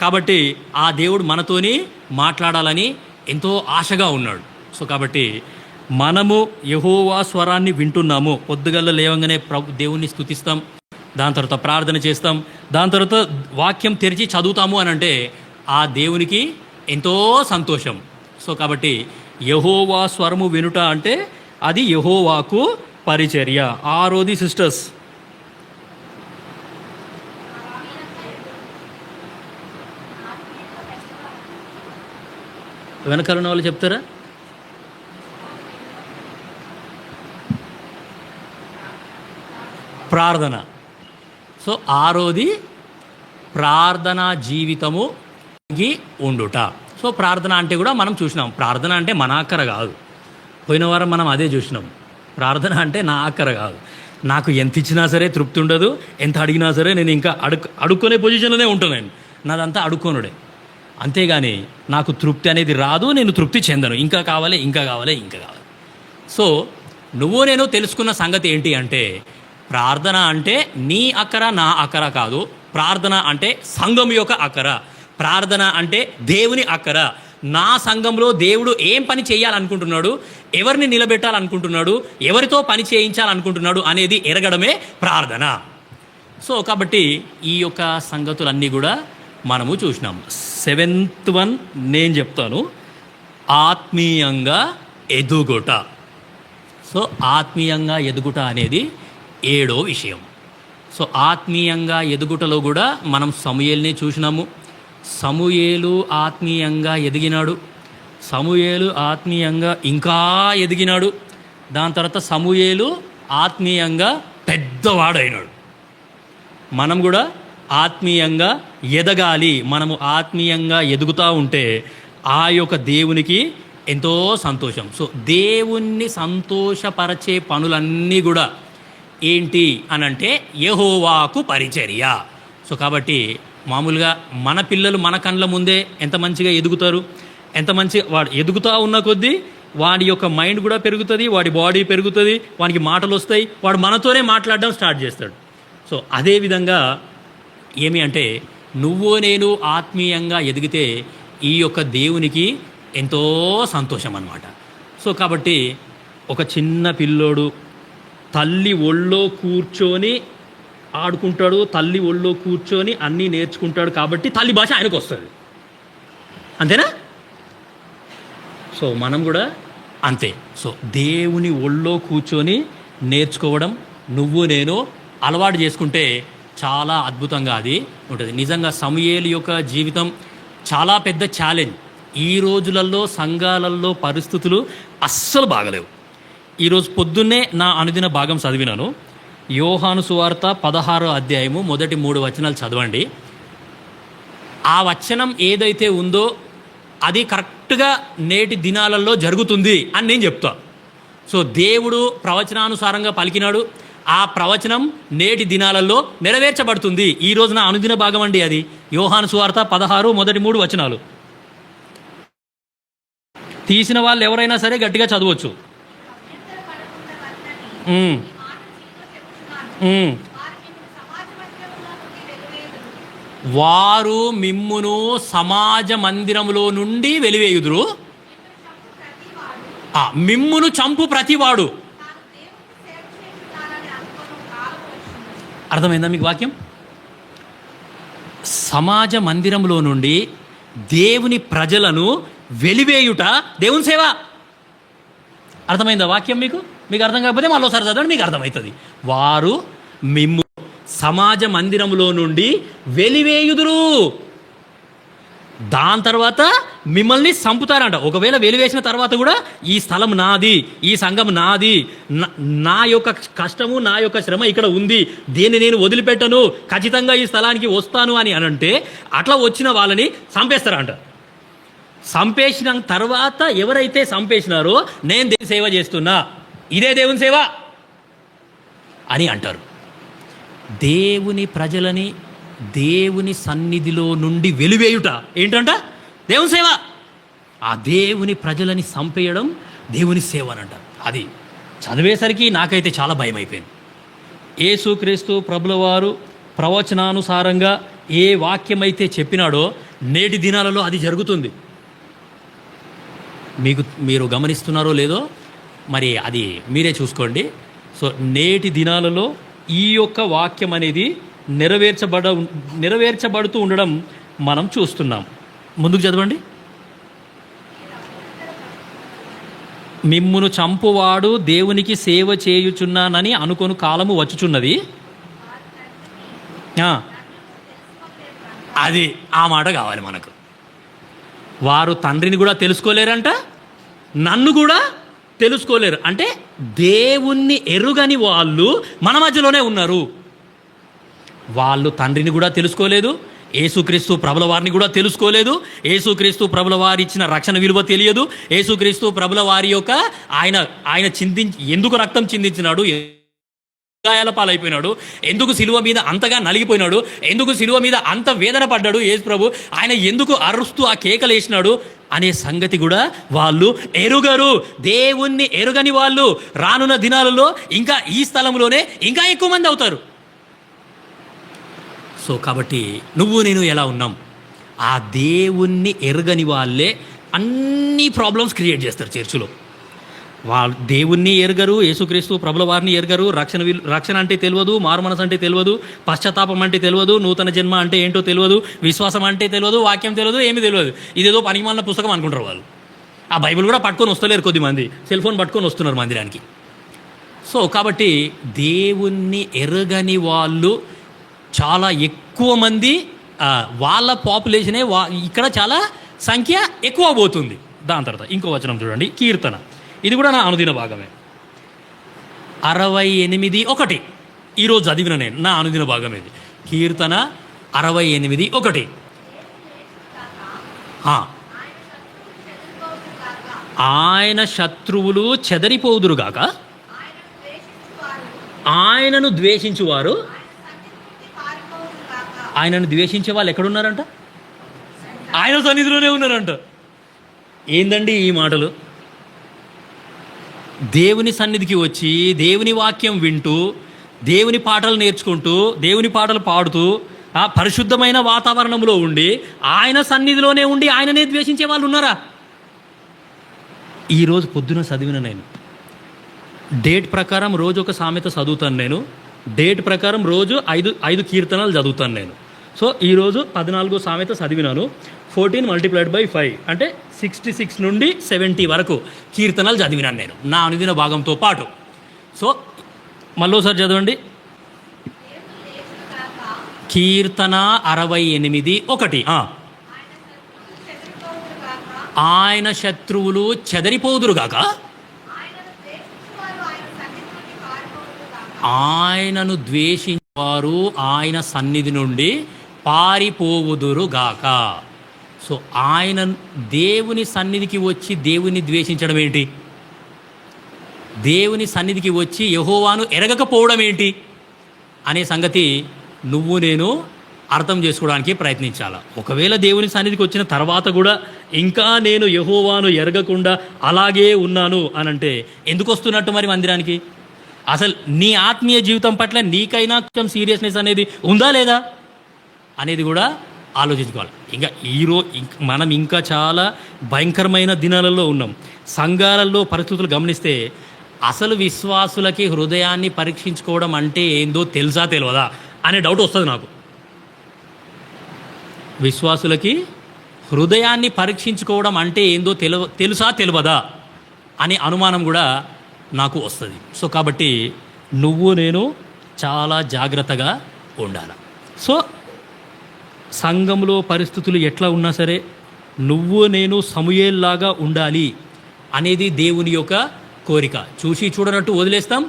కాబట్టి ఆ దేవుడు మనతోని మాట్లాడాలని ఎంతో ఆశగా ఉన్నాడు. సో కాబట్టి మనము యెహోవా స్వరాన్ని వింటున్నాము. పొద్దుగల్ల లేవగానే దేవుణ్ణి స్తుతిస్తాం, దాని తర్వాత ప్రార్థన చేస్తాం, దాని తర్వాత వాక్యం తెరిచి చదువుతాము అని అంటే ఆ దేవునికి ఎంతో సంతోషం. సో కాబట్టి యెహోవా స్వరము వినుట అంటే అది యెహోవాకు పరిచర్య. 6వది సిస్టర్స్, వెనకాలన్న వాళ్ళు చెప్తారా? ప్రార్థన. సో 6వది ప్రార్థనా జీవితము ఉండుట. సో ప్రార్థన అంటే కూడా మనం చూసినాం, ప్రార్థన అంటే మన అక్కర కాదు. పోయిన వారం మనం అదే చూసినాం. ప్రార్థన అంటే నా అక్కర కాదు. నాకు ఎంత ఇచ్చినా సరే తృప్తి ఉండదు, ఎంత అడిగినా సరే నేను ఇంకా అడుక్కునే పొజిషన్లోనే ఉంటున్నాను. నాదంతా అడుక్కోనుడే. అంతేగాని నాకు తృప్తి అనేది రాదు, నేను తృప్తి చెందను. ఇంకా కావాలి, ఇంకా కావాలి, ఇంకా కావాలి. సో నువ్వు నేను తెలుసుకున్న సంగతి ఏంటి అంటే ప్రార్థన అంటే నీ అక్కర నా అక్కర కాదు. ప్రార్థన అంటే సంఘం యొక్క అక్కర. ప్రార్థన అంటే దేవుని అక్కర. నా సంఘంలో దేవుడు ఏం పని చేయాలనుకుంటున్నాడు, ఎవరిని నిలబెట్టాలనుకుంటున్నాడు, ఎవరితో పని చేయించాలనుకుంటున్నాడు అనేది ఎరగడమే ప్రార్థన. సో కాబట్టి ఈ యొక్క సంగతులన్నీ కూడా మనము చూసినాం. 7th వన్ నేను చెప్తాను, ఆత్మీయంగా ఎదుగుట. సో ఆత్మీయంగా ఎదుగుట అనేది 7వ విషయం. సో ఆత్మీయంగా ఎదుగుటలో కూడా మనం సమూయేలుని చూసినాము. సమూయేలు ఆత్మీయంగా ఎదిగినాడు, సమూయేలు ఆత్మీయంగా ఇంకా ఎదిగినాడు. దాని తర్వాత సమూయేలు ఆత్మీయంగా పెద్దవాడైనాడు. మనం కూడా ఆత్మీయంగా ఎదగాలి. మనము ఆత్మీయంగా ఎదుగుతూ ఉంటే ఆ యొక్క దేవునికి ఎంతో సంతోషం. సో దేవుణ్ణి సంతోషపరచే పనులన్నీ కూడా ఏంటి అనంటే యెహోవాకు పరిచర్య. సో కాబట్టి మామూలుగా మన పిల్లలు మన కళ్ళ ముందే ఎంత మంచిగా ఎదుగుతారు, ఎంత మంచి వాడు ఎదుగుతూ ఉన్న కొద్దీ వాడి యొక్క మైండ్ కూడా పెరుగుతుంది, వాడి బాడీ పెరుగుతుంది, వానికి మాటలు వస్తాయి, వాడు మనతోనే మాట్లాడడం స్టార్ట్ చేస్తాడు. సో అదేవిధంగా ఏమి అంటే నువ్వు నేను ఆత్మీయంగా ఎదిగితే ఈ యొక్క దేవునికి ఎంతో సంతోషం అన్నమాట. సో కాబట్టి ఒక చిన్న పిల్లోడు తల్లి ఒళ్ళో కూర్చొని ఆడుకుంటాడు, తల్లి ఒళ్ళో కూర్చొని అన్నీ నేర్చుకుంటాడు కాబట్టి తల్లి భాష ఆయనకు వస్తుంది. అంతేనా? సో మనం కూడా అంతే. సో దేవుని ఒళ్ళో కూర్చొని నేర్చుకోవడం నువ్వు నేను అలవాటు చేసుకుంటే చాలా అద్భుతంగా అది ఉంటుంది. నిజంగా సమూయేలు యొక్క జీవితం చాలా పెద్ద ఛాలెంజ్. ఈ రోజులలో సంఘాలలో పరిస్థితులు అస్సలు బాగలేవు. ఈరోజు పొద్దున్నే నా అనుదిన భాగం చదివినాను. యోహాను సువార్త 16వ అధ్యాయము మొదటి 3 వచనాలు చదవండి. ఆ వచనం ఏదైతే ఉందో అది కరెక్ట్గా నేటి దినాలలో జరుగుతుంది అని నేను చెప్తా. సో దేవుడు ప్రవచనానుసారంగా పలికినాడు, ఆ ప్రవచనం నేటి దినాలలో నెరవేర్చబడుతుంది. ఈ రోజున అనుదిన భాగం అండి అది. యోహాను సువార్త 16 మొదటి 3 వచనాలు. తీసిన వాళ్ళు ఎవరైనా సరే గట్టిగా చదవచ్చు. ఉమ్, ఉమ్. వారు మిమ్మును సమాజ మందిరములో నుండి వెలివేయుదురు. మిమ్మును చంపు ప్రతివాడు. అర్థమైందా మీకు వాక్యం? సమాజ మందిరంలో నుండి దేవుని ప్రజలను వెలివేయుట దేవుని సేవ. అర్థమైందా వాక్యం మీకు? మీకు అర్థం కాకపోతే మళ్ళీ ఒకసారి చదవండి, మీకు అర్థమవుతుంది. వారు మిమ్ము సమాజ మందిరములో నుండి వెలివేయుదురు, దాని తర్వాత మిమ్మల్ని చంపుతారంట. ఒకవేళ వెలివేసిన తర్వాత కూడా ఈ స్థలం నాది, ఈ సంఘం నాది, నా యొక్క కష్టము నా యొక్క శ్రమ ఇక్కడ ఉంది, దీన్ని నేను వదిలిపెట్టను, ఖచ్చితంగా ఈ స్థలానికి వస్తాను అని అంటే అట్లా వచ్చిన వాళ్ళని చంపేస్తారంట. చంపేసిన తర్వాత ఎవరైతే చంపేసినారో నేను దేవుని సేవ చేస్తున్నా, ఇదే దేవుని సేవ అని అంటారు. దేవుని ప్రజలని దేవుని సన్నిధిలో నుండి వెలివేయుట ఏంటంట? దేవుని సేవ. ఆ దేవుని ప్రజలని చంపేయడం దేవుని సేవ అనంట. అది చదివేసరికి నాకైతే చాలా భయం అయిపోయింది. యేసుక్రీస్తు ప్రభుల వారు ప్రవచనానుసారంగా ఏ వాక్యమైతే చెప్పినాడో నేటి దినాలలో అది జరుగుతుంది. మీరు గమనిస్తున్నారో లేదో మరి అది మీరే చూసుకోండి. సో నేటి దినాలలో ఈ యొక్క వాక్యం అనేది నెరవేర్చబడుతూ ఉండడం మనం చూస్తున్నాం. ముందుకు చదవండి. మిమ్మును చంపువాడు దేవునికి సేవ చేయుచున్నానని అనుకొను కాలము వచ్చుచున్నది. అది ఆ మాట కావాలి మనకు. వారు తండ్రిని కూడా తెలుసుకోలేరంట, నన్ను కూడా తెలుసుకోలేరు. అంటే దేవుణ్ణి ఎరుగని వాళ్ళు మన మధ్యలోనే ఉన్నారు. వాళ్ళు తండ్రిని కూడా తెలుసుకోలేదు, యేసుక్రీస్తు ప్రభుల వారిని కూడా తెలుసుకోలేదు, యేసుక్రీస్తు ప్రభుల వారి ఇచ్చిన రక్షణ విలువ తెలియదు, యేసుక్రీస్తు ప్రభుల వారి యొక్క ఆయన ఎందుకు రక్తం చిందించినాడు, గాయాల పాలైపోయినాడు, ఎందుకు సిలువ మీద అంతగా నలిగిపోయినాడు, ఎందుకు సిలువ మీద అంత వేదన పడ్డాడు యేసు ప్రభు, ఆయన ఎందుకు అరుస్తూ ఆ కేకలు వేసినాడు అనే సంగతి కూడా వాళ్ళు ఎరుగరు. దేవుణ్ణి ఎరుగని వాళ్ళు రానున్న దినాలలో ఇంకా ఈ స్థలంలోనే ఇంకా ఎక్కువ మంది అవుతారు. సో కాబట్టి నువ్వు నేను ఎలా ఉన్నాం? ఆ దేవుణ్ణి ఎరగని వాళ్ళే అన్ని ప్రాబ్లమ్స్ క్రియేట్ చేస్తారు చర్చిలో. వాళ్ళు దేవుణ్ణి ఎరగరు, యేసుక్రీస్తు ప్రభుల వారిని ఎరగరు, రక్షణ అంటే తెలియదు, మారుమనసు అంటే తెలియదు, పశ్చాత్తాపం అంటే తెలియదు, నూతన జన్మ అంటే ఏంటో తెలియదు, విశ్వాసం అంటే తెలియదు, వాక్యం తెలియదు, ఏమీ తెలియదు. ఇదేదో పనికిమాలిన పుస్తకం అనుకుంటారు వాళ్ళు. ఆ బైబిల్ కూడా పట్టుకొని వస్తలేరు, కొద్దిమంది సెల్ ఫోన్ పట్టుకొని వస్తున్నారు మందిరానికి. సో కాబట్టి దేవుణ్ణి ఎరగని వాళ్ళు చాలా ఎక్కువ మంది, వాళ్ళ పాపులేషనే ఇక్కడ చాలా సంఖ్య ఎక్కువ పోతుంది. దాని తర్వాత ఇంకో వచనం చూడండి, కీర్తన. ఇది కూడా నా అనుదిన భాగమే. 68:1 ఈరోజు చదివిన నేను, నా అనుదిన భాగం ఇది. కీర్తన 68:1. ఆయన శత్రువులు చెదరిపోదురుగాక, ఆయనను ద్వేషించువారు. ఆయనను ద్వేషించే వాళ్ళు ఎక్కడున్నారంట? ఆయన సన్నిధిలోనే ఉన్నారంట. ఏందండి ఈ మాటలు? దేవుని సన్నిధికి వచ్చి దేవుని వాక్యం వింటూ, దేవుని పాటలు నేర్చుకుంటూ, దేవుని పాటలు పాడుతూ, ఆ పరిశుద్ధమైన వాతావరణంలో ఉండి ఆయన సన్నిధిలోనే ఉండి ఆయననే ద్వేషించే వాళ్ళు ఉన్నారా? ఈరోజు పొద్దున చదివిన నేను డేట్ ప్రకారం రోజు ఒక సామెత చదువుతాను నేను. డేట్ ప్రకారం రోజు ఐదు కీర్తనలు చదువుతాను నేను. సో ఈరోజు 14 సామెత చదివినాను. 14 × 5 అంటే 66 నుండి 70 వరకు కీర్తనలు చదివినాను నేను నా అనుదిన భాగంతో పాటు. సో మళ్ళోసారి చదవండి. కీర్తన 68:1. ఆయన శత్రువులు చెదరిపోదురుగాక, ఆయనను ద్వేషించేవారు ఆయన సన్నిధి నుండి పారిపోవుదురుగాక. సో ఆయన దేవుని సన్నిధికి వచ్చి దేవుని ద్వేషించడం ఏంటి? దేవుని సన్నిధికి వచ్చి యెహోవాను ఎరగకపోవడం ఏంటి అనే సంగతి నువ్వు నేను అర్థం చేసుకోవడానికి ప్రయత్నించాలి. ఒకవేళ దేవుని సన్నిధికి వచ్చిన తర్వాత కూడా ఇంకా నేను యెహోవాను ఎరగకుండా అలాగే ఉన్నాను అని అంటే ఎందుకు వస్తున్నట్టు మరి మందిరానికి? అసలు నీ ఆత్మీయ జీవితం పట్ల నీకైనా కొంచెం సీరియస్నెస్ అనేది ఉందా లేదా అనేది కూడా ఆలోచించుకోవాలి. మనం ఇంకా చాలా భయంకరమైన దినాలలో ఉన్నాం. సంఘాలలో పరిస్థితులు గమనిస్తే అసలు విశ్వాసులకి హృదయాన్ని పరీక్షించుకోవడం అంటే ఏందో తెలుసా తెలియదా అనే డౌట్ వస్తుంది నాకు. విశ్వాసులకి హృదయాన్ని పరీక్షించుకోవడం అంటే ఏందో తెలుసా తెలియదా అనే అనుమానం కూడా నాకు వస్తుంది. సో కాబట్టి నువ్వు నేను చాలా జాగ్రత్తగా ఉండాలి. సో సంఘంలో పరిస్థితులు ఎట్లా ఉన్నా సరే నువ్వు నేను సమూయేలులాగా ఉండాలి అనేది దేవుని యొక్క కోరిక. చూసి చూడనట్టు వదిలేస్తాం.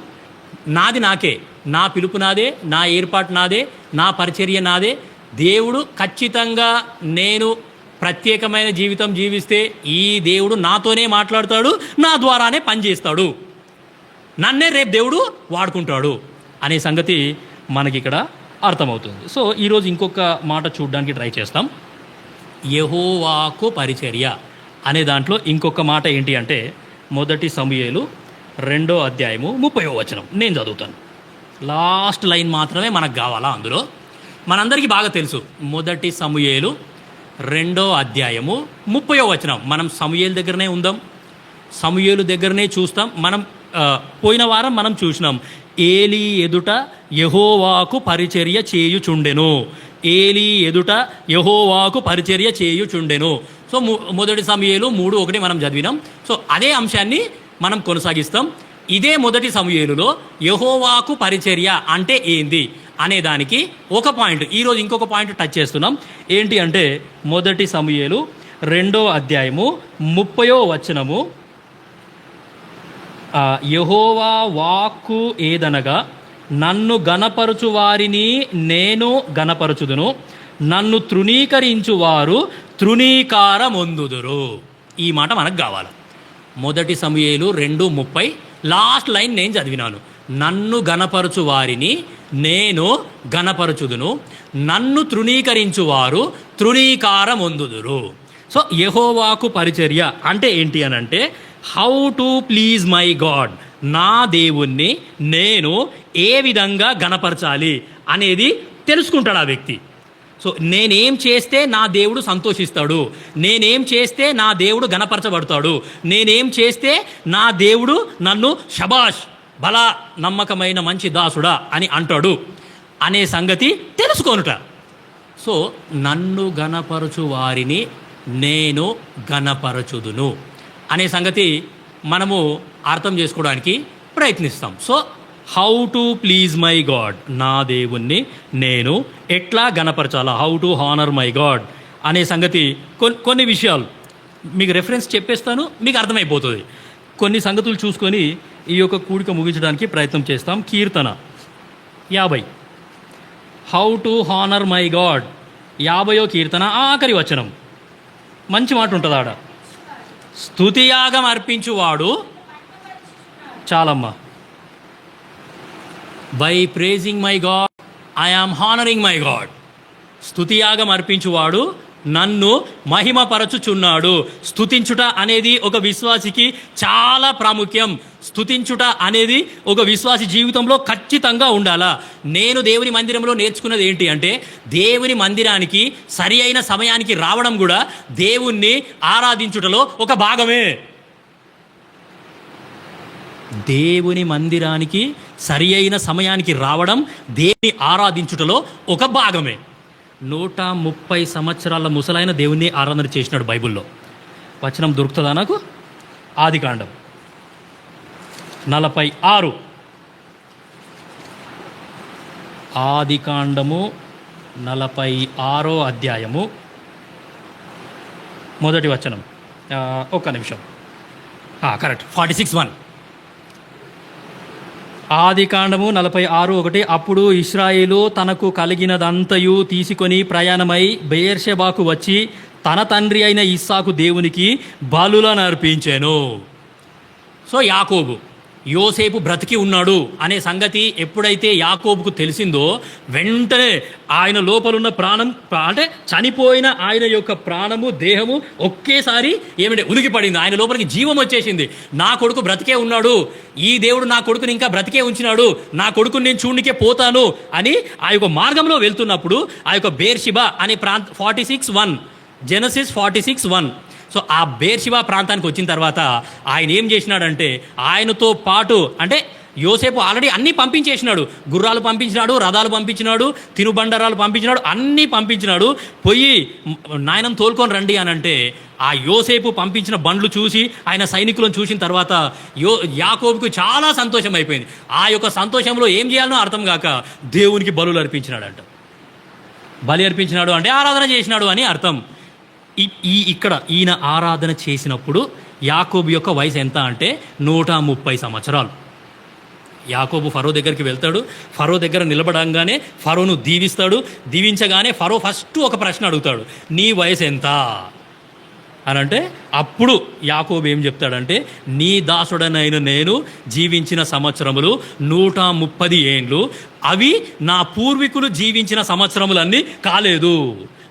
నాది నాకే, నా పిలుపు నాదే, నా ఏర్పాటు నాదే, నా పరిచర్య నాదే. దేవుడు ఖచ్చితంగా నేను ప్రత్యేకమైన జీవితం జీవిస్తే ఈ దేవుడు నాతోనే మాట్లాడతాడు, నా ద్వారానే పనిచేస్తాడు, నన్నే రేపు దేవుడు వాడుకుంటాడు అనే సంగతి మనకి ఇక్కడ అర్థమవుతుంది. సో ఈరోజు ఇంకొక మాట చూడడానికి ట్రై చేస్తాం. యెహోవాకు పరిచర్య అనే దాంట్లో ఇంకొక మాట ఏంటి అంటే మొదటి సమూయేలు 2వ అధ్యాయము 30వ వచనం నేను చదువుతాను. లాస్ట్ లైన్ మాత్రమే మనకు కావాలా అందులో. మనందరికీ బాగా తెలుసు మొదటి సమూయేలు 2వ అధ్యాయము 30వ వచనం. మనం సమూయేలు దగ్గరనే ఉందాం, సమూయేలు దగ్గరనే చూస్తాం. మనం పోయిన వారం మనం చూసినాం ఏలీ ఎదుట యెహోవాకు పరిచర్య చేయుచుండెను, ఏలీ ఎదుట యెహోవాకు పరిచర్య చేయుచుండెను. సో మొదటి సమూయేలు 3:1 మనం చదివినాం. సో అదే అంశాన్ని మనం కొనసాగిస్తాం. ఇదే మొదటి సమూయేలులో యెహోవాకు పరిచర్య అంటే ఏంది అనే దానికి ఒక పాయింట్, ఈరోజు ఇంకొక పాయింట్ టచ్ చేస్తున్నాం. ఏంటి అంటే మొదటి సమూయేలు 2వ అధ్యాయము 30వ వచనము. యెహోవా వాక్కు ఏదనగా నన్ను గణపరచు వారిని నేను గణపరచుదును, నన్ను తృణీకరించువారు తృణీకారమొందుదురు. ఈ మాట మనకు కావాలి. మొదటి సమూయేలు 2:30 లాస్ట్ లైన్ నేను చదివినాను. నన్ను గణపరచు వారిని నేను గణపరచుదును, నన్ను తృణీకరించువారు తృణీకారమొందుదురు. సో యెహోవాకు పరిచర్య అంటే ఏంటి అని అంటే how to please my God, నా దేవుణ్ణి నేను ఏ విధంగా గణపరచాలి అనేది తెలుసుకుంటాడు ఆ వ్యక్తి. సో నేనేం చేస్తే నా దేవుడు సంతోషిస్తాడు, నేనేం చేస్తే నా దేవుడు గణపరచబడతాడు, నేనేం చేస్తే నా దేవుడు నన్ను శబాష్ బలా నమ్మకమైన మంచి దాసుడా అని అంటాడు అనే సంగతి తెలుసుకోనుట. సో నన్ను గణపరచు వారిని నేను గణపరచుదును అనే సంగతి మనము అర్థం చేసుకోవడానికి ప్రయత్నిస్తాం. So how to please my God, నా దేవుణ్ణి నేను ఎట్లా గణపరచాలా, how to honour my God అనే సంగతి కొన్ని విషయాలు మీకు రెఫరెన్స్ చెప్పేస్తాను, మీకు అర్థమైపోతుంది. కొన్ని సంగతులు చూసుకొని ఈ యొక్క కూడిక ముగించడానికి ప్రయత్నం చేస్తాం. కీర్తన 50 how to honour my God, 50వ కీర్తన ఆఖరి వచనం మంచి మాట ఉంటుంది ఆడ. స్తుతియాగం అర్పించువాడు చాలమ్మా. By praising my God I am honouring my God. స్తుతియాగం అర్పించువాడు నన్ను మహిమపరచుచున్నాడు. స్తుతించుట అనేది ఒక విశ్వాసికి చాలా ప్రాముఖ్యం. స్తుతించుట అనేది ఒక విశ్వాసి జీవితంలో ఖచ్చితంగా ఉండాలా. నేను దేవుని మందిరంలో నేర్చుకున్నది ఏంటి అంటే దేవుని మందిరానికి సరి అయిన సమయానికి రావడం కూడా దేవుణ్ణి ఆరాధించుటలో ఒక భాగమే. దేవుని మందిరానికి సరి అయిన సమయానికి రావడం దేవుని ఆరాధించుటలో ఒక భాగమే. 130 సంవత్సరాల ముసలైన దేవుణ్ణి ఆరాధన చేసినాడు బైబిల్లో. వచనం దొరుకుతుందా నాకు? ఆదికాండం 46, ఆదికాండము 46వ అధ్యాయము మొదటి వచనం. ఒక్క నిమిషం, కరెక్ట్ 46:1. ఆదికాండము 46:1. అప్పుడు ఇశ్రాయేలు తనకు కలిగినదంతయు తీసుకొని ప్రయాణమై బెయేర్షెబాకు వచ్చి తన తండ్రి అయిన ఇస్సాకు దేవునికి బలులను అర్పించెను. సో యాకోబు, యోసేపు బ్రతికి ఉన్నాడు అనే సంగతి ఎప్పుడైతే యాకోబుకు తెలిసిందో వెంటనే ఆయన లోపలున్న ప్రాణం, అంటే చనిపోయిన ఆయన యొక్క ప్రాణము, దేహము ఒకేసారి ఏమిటి ఉలికిపడింది. ఆయన లోపలికి జీవం వచ్చేసింది. నా కొడుకు బ్రతికే ఉన్నాడు, ఈ దేవుడు నా కొడుకుని ఇంకా బ్రతికే ఉంచినాడు, నా కొడుకుని నేను చూడనికే పోతాను అని ఆ యొక్క మార్గంలో వెళ్తున్నప్పుడు ఆ యొక్క బేర్షిబా అనే 46:1 జెనసిస్ 46:1. సో ఆ బేర్షిబా ప్రాంతానికి వచ్చిన తర్వాత ఆయన ఏం చేసినాడంటే ఆయనతో పాటు, అంటే యోసేపు ఆల్రెడీ అన్నీ పంపించేసినాడు, గుర్రాలు పంపించినాడు, రథాలు పంపించినాడు, తినుబండరాలు పంపించినాడు, అన్నీ పంపించినాడు. పోయి నాయనను తోలుకొని రండి అని అంటే ఆ యోసేపు పంపించిన బండ్లు చూసి ఆయన సైనికులను చూసిన తర్వాత యాకోబుకు చాలా సంతోషం అయిపోయింది. ఆ యొక్క సంతోషంలో ఏం చేయాలనో అర్థం కాక దేవునికి బలులు అర్పించినాడంట. బలి అర్పించినాడు అంటే ఆరాధన చేసినాడు అని అర్థం. ఇక్కడ ఈయన ఆరాధన చేసినప్పుడు యాకోబు యొక్క వయసు ఎంత అంటే 130 సంవత్సరాలు. యాకోబు ఫరో దగ్గరికి వెళ్తాడు. ఫరో దగ్గర నిలబడంగానే ఫరోను దీవిస్తాడు. దీవించగానే ఫరో ఫస్ట్ ఒక ప్రశ్న అడుగుతాడు, నీ వయసు ఎంత అని అంటే అప్పుడు యాకోబు ఏం చెప్తాడంటే, నీ దాసుడనైన నేను జీవించిన సంవత్సరములు 130 ఏండ్లు, అవి నా పూర్వీకులు జీవించిన సంవత్సరములన్నీ కాలేదు.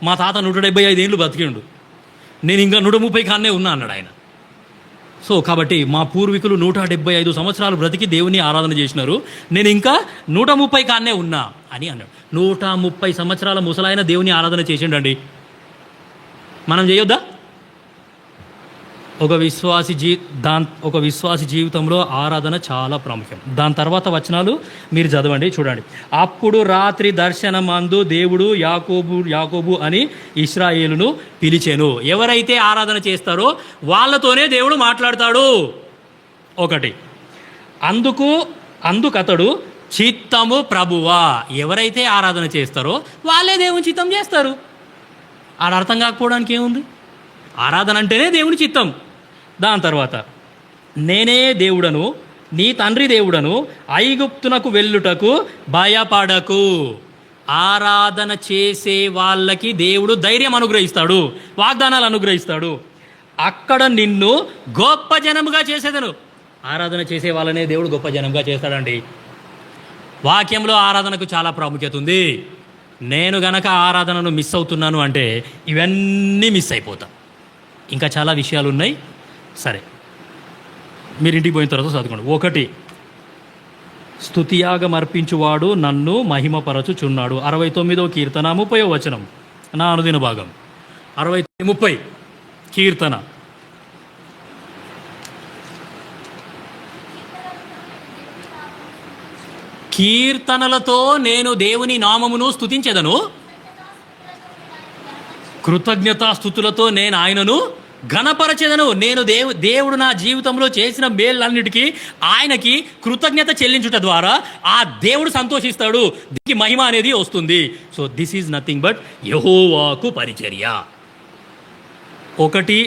మా తాత 175 ఏండ్లు బతికిండు, నేను ఇంకా 130 కాన్నే ఉన్నా అన్నాడు ఆయన. సో కాబట్టి మా పూర్వీకులు 175 సంవత్సరాలు బ్రతికి దేవుని ఆరాధన చేసినారు, నేను ఇంకా 130 కాన్నే ఉన్నా అని అన్నాడు. 130 సంవత్సరాల ముసలాయన దేవుని ఆరాధన చేసిండండి. మనం చేయొద్దా? ఒక విశ్వాసి జీవితంలో ఆరాధన చాలా ప్రాముఖ్యం. దాని తర్వాత వచనాలు మీరు చదవండి, చూడండి. అప్పుడు రాత్రి దర్శనమందు దేవుడు యాకోబు అని ఇశ్రాయేలును పిలిచెను. ఎవరైతే ఆరాధన చేస్తారో వాళ్ళతోనే దేవుడు మాట్లాడతాడు. ఒకటి, అందుకతడు చిత్తము ప్రభువా. ఎవరైతే ఆరాధన చేస్తారో వాళ్ళే దేవుని చిత్తం చేస్తారు. ఆడ అర్థం కాకపోవడానికి ఏముంది? ఆరాధన అంటేనే దేవుని చిత్తం. దాని తర్వాత, నేనే దేవుడను, నీ తండ్రి దేవుడను, ఐగుప్తునకు వెళ్ళుటకు భయపడకు. ఆరాధన చేసే వాళ్ళకి దేవుడు ధైర్యం అనుగ్రహిస్తాడు, వాగ్దానాలు అనుగ్రహిస్తాడు. అక్కడ నిన్ను గొప్ప జనముగా చేసేదను. ఆరాధన చేసే వాళ్ళనే దేవుడు గొప్ప జనంగా చేస్తాడండి. వాక్యంలో ఆరాధనకు చాలా ప్రాముఖ్యత ఉంది. నేను గనక ఆరాధనను మిస్ అవుతున్నాను అంటే ఇవన్నీ మిస్ అయిపోతా. ఇంకా చాలా విషయాలు ఉన్నాయి. సరే, మీరు ఇంటికి పోయిన తర్వాత చదువుకోండి. 1, స్తుతియాగం అర్పించువాడు నన్ను మహిమపరచుచున్నాడు. 69వ కీర్తన 30వ వచనం, నా అనుదిన భాగం. 30 కీర్తన. కీర్తనలతో నేను దేవుని నామమును స్తుతించెదను, కృతజ్ఞతాస్తుతులతో నేను ఆయనను ఘనపరచెదను. నేను దేవుడు నా జీవితంలో చేసిన మేళ్ళన్నిటికీ ఆయనకి కృతజ్ఞత చెల్లించుట ద్వారా ఆ దేవుడు సంతోషిస్తాడు. దీనికి మహిమ అనేది వస్తుంది. So this is nothing but యెహోవాకు పరిచర్య. 1,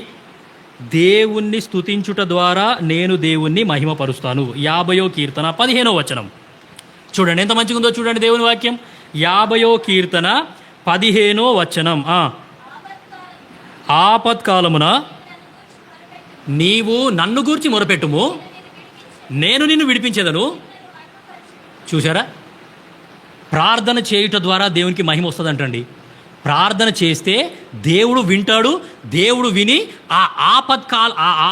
దేవుణ్ణి స్తుతించుట ద్వారా నేను దేవుణ్ణి మహిమపరుస్తాను. 50వ కీర్తన 15వ వచనం. చూడండి ఎంత మంచిగా ఉందో చూడండి దేవుని వాక్యం. 50వ కీర్తన 15వ వచనం. ఆపత్కాలమున నీవు నన్ను గూర్చి మొరపెట్టుము, నేను నిన్ను విడిపించేదను. చూసారా, ప్రార్థన చేయుట ద్వారా దేవునికి మహిమ వస్తుందంటండి. ప్రార్థన చేస్తే దేవుడు వింటాడు. దేవుడు విని ఆ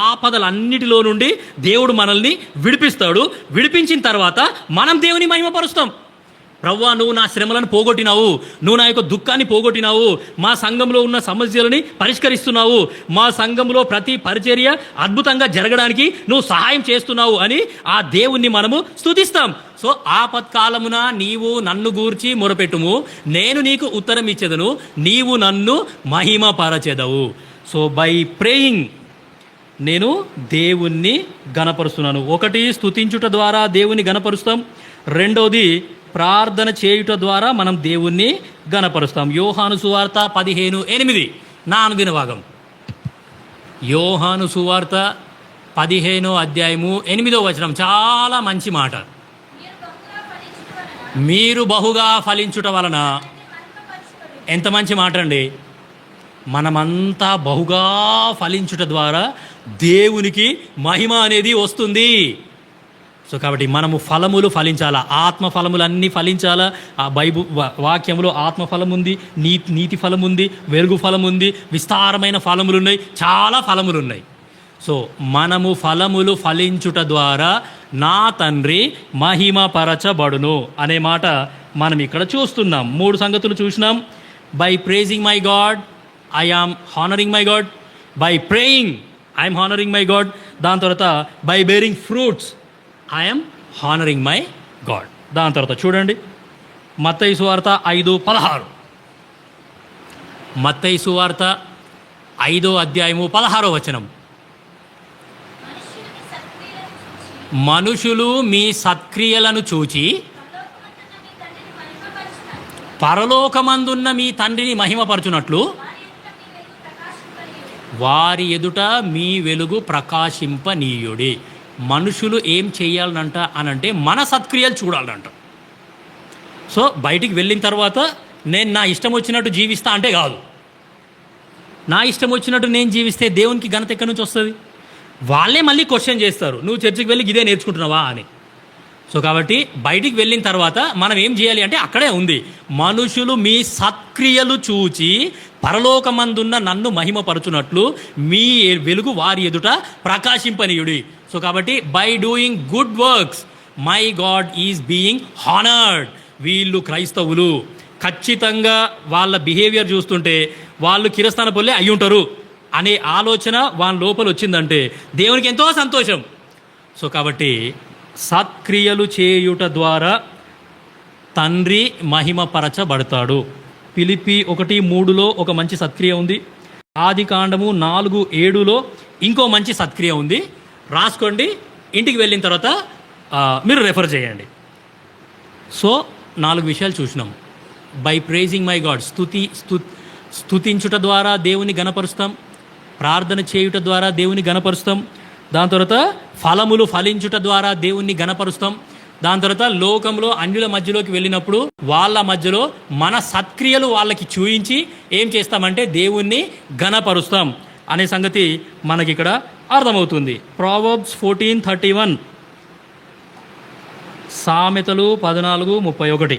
ఆపదలన్నిటిలో నుండి దేవుడు మనల్ని విడిపిస్తాడు. విడిపించిన తర్వాత మనం దేవుని మహిమపరుస్తాం. ప్రవ్వా, నువ్వు నా శ్రమలను పోగొట్టినావు, నువ్వు నా యొక్క దుఃఖాన్ని పోగొట్టినావు, మా సంఘంలో ఉన్న సమస్యలని పరిష్కరిస్తున్నావు, మా సంఘంలో ప్రతి పరిచర్య అద్భుతంగా జరగడానికి నువ్వు సహాయం చేస్తున్నావు అని ఆ దేవుణ్ణి మనము స్తుతిస్తాం. సో ఆపత్కాలమున నీవు నన్ను గూర్చి మొరపెట్టుము, నేను నీకు ఉత్తరం ఇచ్చేదను, నీవు నన్ను మహిమపరచెదవు. సో బై ప్రేయింగ్ నేను దేవుణ్ణి గణపరుస్తున్నాను. 1, స్తుతించుట ద్వారా దేవుని గణపరుస్తాం. 2, ప్రార్థన చేయుట ద్వారా మనం దేవుణ్ణి గణపరుస్తాం. యోహాను సువార్త 15:8 నా అనుదిన భాగం. యోహాను సువార్త 15వ అధ్యాయము 8వ వచనం. చాలా మంచి మాట. మీరు బహుగా ఫలించుట వలన. ఎంత మంచి మాట అండి. మనమంతా బహుగా ఫలించుట ద్వారా దేవునికి మహిమ అనేది వస్తుంది. సో కాబట్టి మనము ఫలములు ఫలించాలా, ఆత్మ ఫలములన్నీ ఫలించాలా. ఆ వాక్యంలో ఆత్మ ఫలం ఉంది, నీతి ఫలం ఉంది, వెలుగు ఫలం ఉంది, విస్తారమైన ఫలములు ఉన్నాయి, చాలా ఫలములు ఉన్నాయి. సో మనము ఫలములు ఫలించుట ద్వారా నా తండ్రి మహిమపరచబడును అనే మాట మనం ఇక్కడ చూస్తున్నాం. 3 సంగతులు చూసినాం. By praising my God I am honouring my God, by praying I'm honouring my God, దాని తర్వాత by bearing fruits I'm honouring my God. దాని తర్వాత చూడండి మత్తయి సువార్త 5:16. మత్తయి సువార్త 5వ అధ్యాయము 16వ వచనం. మనుషులు మీ సత్క్రియలను చూచి పరలోకమందున్న మీ తండ్రిని మహిమపరచునట్లు వారి ఎదుట మీ వెలుగు ప్రకాశింపనీయుడి. మనుషులు ఏం చేయాలనంట అనంటే మన సత్క్రియలు చూడాలంట. సో బయటికి వెళ్ళిన తర్వాత నేను నా ఇష్టం వచ్చినట్టు జీవిస్తా అంటే కాదు. నా ఇష్టం వచ్చినట్టు నేను జీవిస్తే దేవునికి ఘనత ఎక్కడి నుంచి వస్తుంది? వాళ్ళే మళ్ళీ క్వశ్చన్ చేస్తారు, నువ్వు చర్చికి వెళ్ళి ఇదే నేర్చుకుంటున్నావా అని. సో కాబట్టి బయటికి వెళ్ళిన తర్వాత మనం ఏం చేయాలి అంటే అక్కడే ఉంది, మనుషులు మీ సత్క్రియలు చూచి పరలోకమందున్న నన్ను మహిమపరచునట్లు మీ వెలుగు వారి ఎదుట ప్రకాశింపనీయుడి. సో కాబట్టి by doing good works my God is being honoured. వీళ్ళు క్రైస్తవులు, ఖచ్చితంగా వాళ్ళ బిహేవియర్ చూస్తుంటే వాళ్ళు కిరస్థాన పొల్లే అయి ఉంటారు అనే ఆలోచన వాళ్ళ లోపల వచ్చిందంటే దేవునికి ఎంతో సంతోషం. సో కాబట్టి సత్క్రియలు చేయుట ద్వారా తండ్రి మహిమపరచబడతాడు. ఫిలిప్పీ 1:3లో ఒక మంచి సత్క్రియ ఉంది. ఆదికాండము 4:7లో ఇంకో మంచి సత్క్రియ ఉంది. రాసుకోండి, ఇంటికి వెళ్ళిన తర్వాత మీరు రెఫర్ చేయండి. సో 4 విషయాలు చూసినాం. బై ప్రేజింగ్ మై గాడ్, స్తుతించుట ద్వారా దేవుని గణపరుస్తాం, ప్రార్థన చేయుట ద్వారా దేవుని గణపరుస్తాం, దాని తర్వాత ఫలములు ఫలించుట ద్వారా దేవుణ్ణి గణపరుస్తాం, దాని తర్వాత లోకంలో అన్యుల మధ్యలోకి వెళ్ళినప్పుడు వాళ్ళ మధ్యలో మన సత్క్రియలు వాళ్ళకి చూయించి ఏం చేస్తామంటే దేవుణ్ణి గణపరుస్తాం అనే సంగతి మనకి ఇక్కడ అర్థమవుతుంది. ప్రావర్బ్స్ 14:31, సామెతలు 14:31.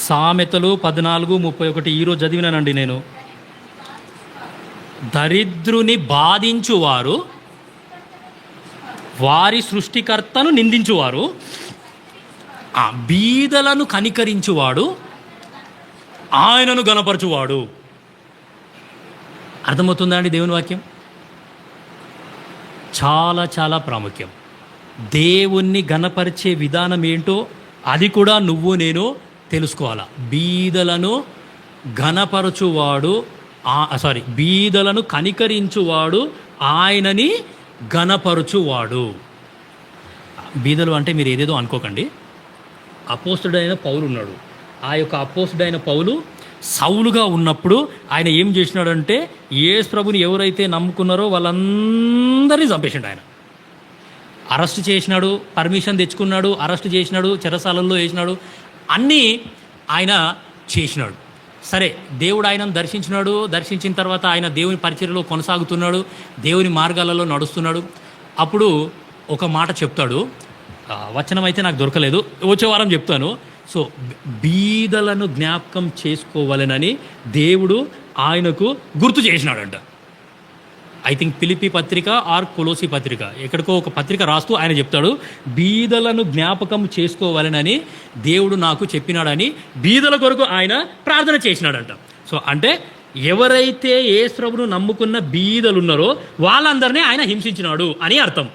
సామెతలు 14:31 ఈరోజు చదివినానండి నేను. దరిద్రుని బాధించువారు వారి సృష్టికర్తను నిందించువారు, ఆ బీదలను కనికరించువాడు ఆయనను గణపరచువాడు. అర్థమవుతుందా అండి? దేవుని వాక్యం చాలా చాలా ప్రాముఖ్యం. దేవుణ్ణి గణపరిచే విధానం ఏంటో అది కూడా నువ్వు నేను తెలుసుకోవాలా. బీదలను గణపరచువాడు, బీదలను కనికరించువాడు ఆయనని గణపరచువాడు. బీదలు అంటే మీరు ఏదేదో అనుకోకండి. అపోస్తుడైన పౌలు ఉన్నాడు. ఆ యొక్క అపోస్తుడైన పౌలు సౌలుగా ఉన్నప్పుడు ఆయన ఏం చేసినాడంటే యేసు ప్రభుని ఎవరైతే నమ్ముకున్నారో వాళ్ళందరినీ చంపేసిండు. ఆయన అరెస్ట్ చేసినాడు, పర్మిషన్ తెచ్చుకున్నాడు, అరెస్ట్ చేసినాడు, చెరసాలల్లో వేసినాడు, అన్నీ ఆయన చేసినాడు. సరే, దేవుడు ఆయనను దర్శించినాడు. దర్శించిన తర్వాత ఆయన దేవుని పరిచర్యలో కొనసాగుతున్నాడు, దేవుని మార్గాలలో నడుస్తున్నాడు. అప్పుడు ఒక మాట చెప్తాడు, వచనం అయితే నాకు దొరకలేదు, వచ్చే వారం చెప్తాను. సో బీదలను జ్ఞాపకం చేసుకోవాలనని దేవుడు ఆయనకు గుర్తు చేసినాడంట. ఐ థింక్ ఫిలిప్పీ పత్రిక ఆర్ కొలోసి పత్రిక, ఎక్కడికో ఒక పత్రిక రాస్తూ ఆయన చెప్తాడు, బీదలను జ్ఞాపకం చేసుకోవాలనని దేవుడు నాకు చెప్పినాడని బీదల కొరకు ఆయన ప్రార్థన చేసినాడంట. సో అంటే ఎవరైతే యేసు ప్రభువును నమ్ముకున్న బీదలు ఉన్నారో వాళ్ళందరినీ ఆయన హింసించినాడు అని అర్థం.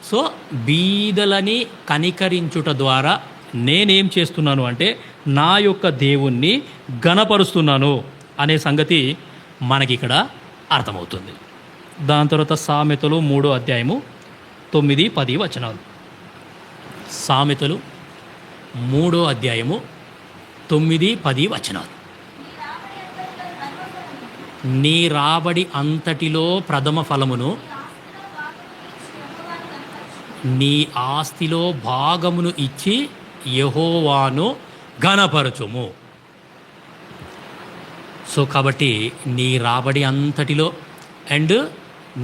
సో బీదలని కనికరించుట ద్వారా నేనేం చేస్తున్నాను అంటే నా యొక్క దేవుణ్ణి ఘనపరుస్తున్నాను అనే సంగతి మనకిక్కడ అర్థమవుతుంది. దాని తర్వాత సామెతలు 3వ అధ్యాయము 9-10 వచనాలు. సామెతలు 3వ అధ్యాయము 9-10 వచనాలు. నీ రాబడి అంతటిలో ప్రథమ ఫలమును నీ ఆస్తిలో భాగమును ఇచ్చి యెహోవాను ఘనపరచుము. సో కాబట్టి నీ రాబడి అంతటిలో అండ్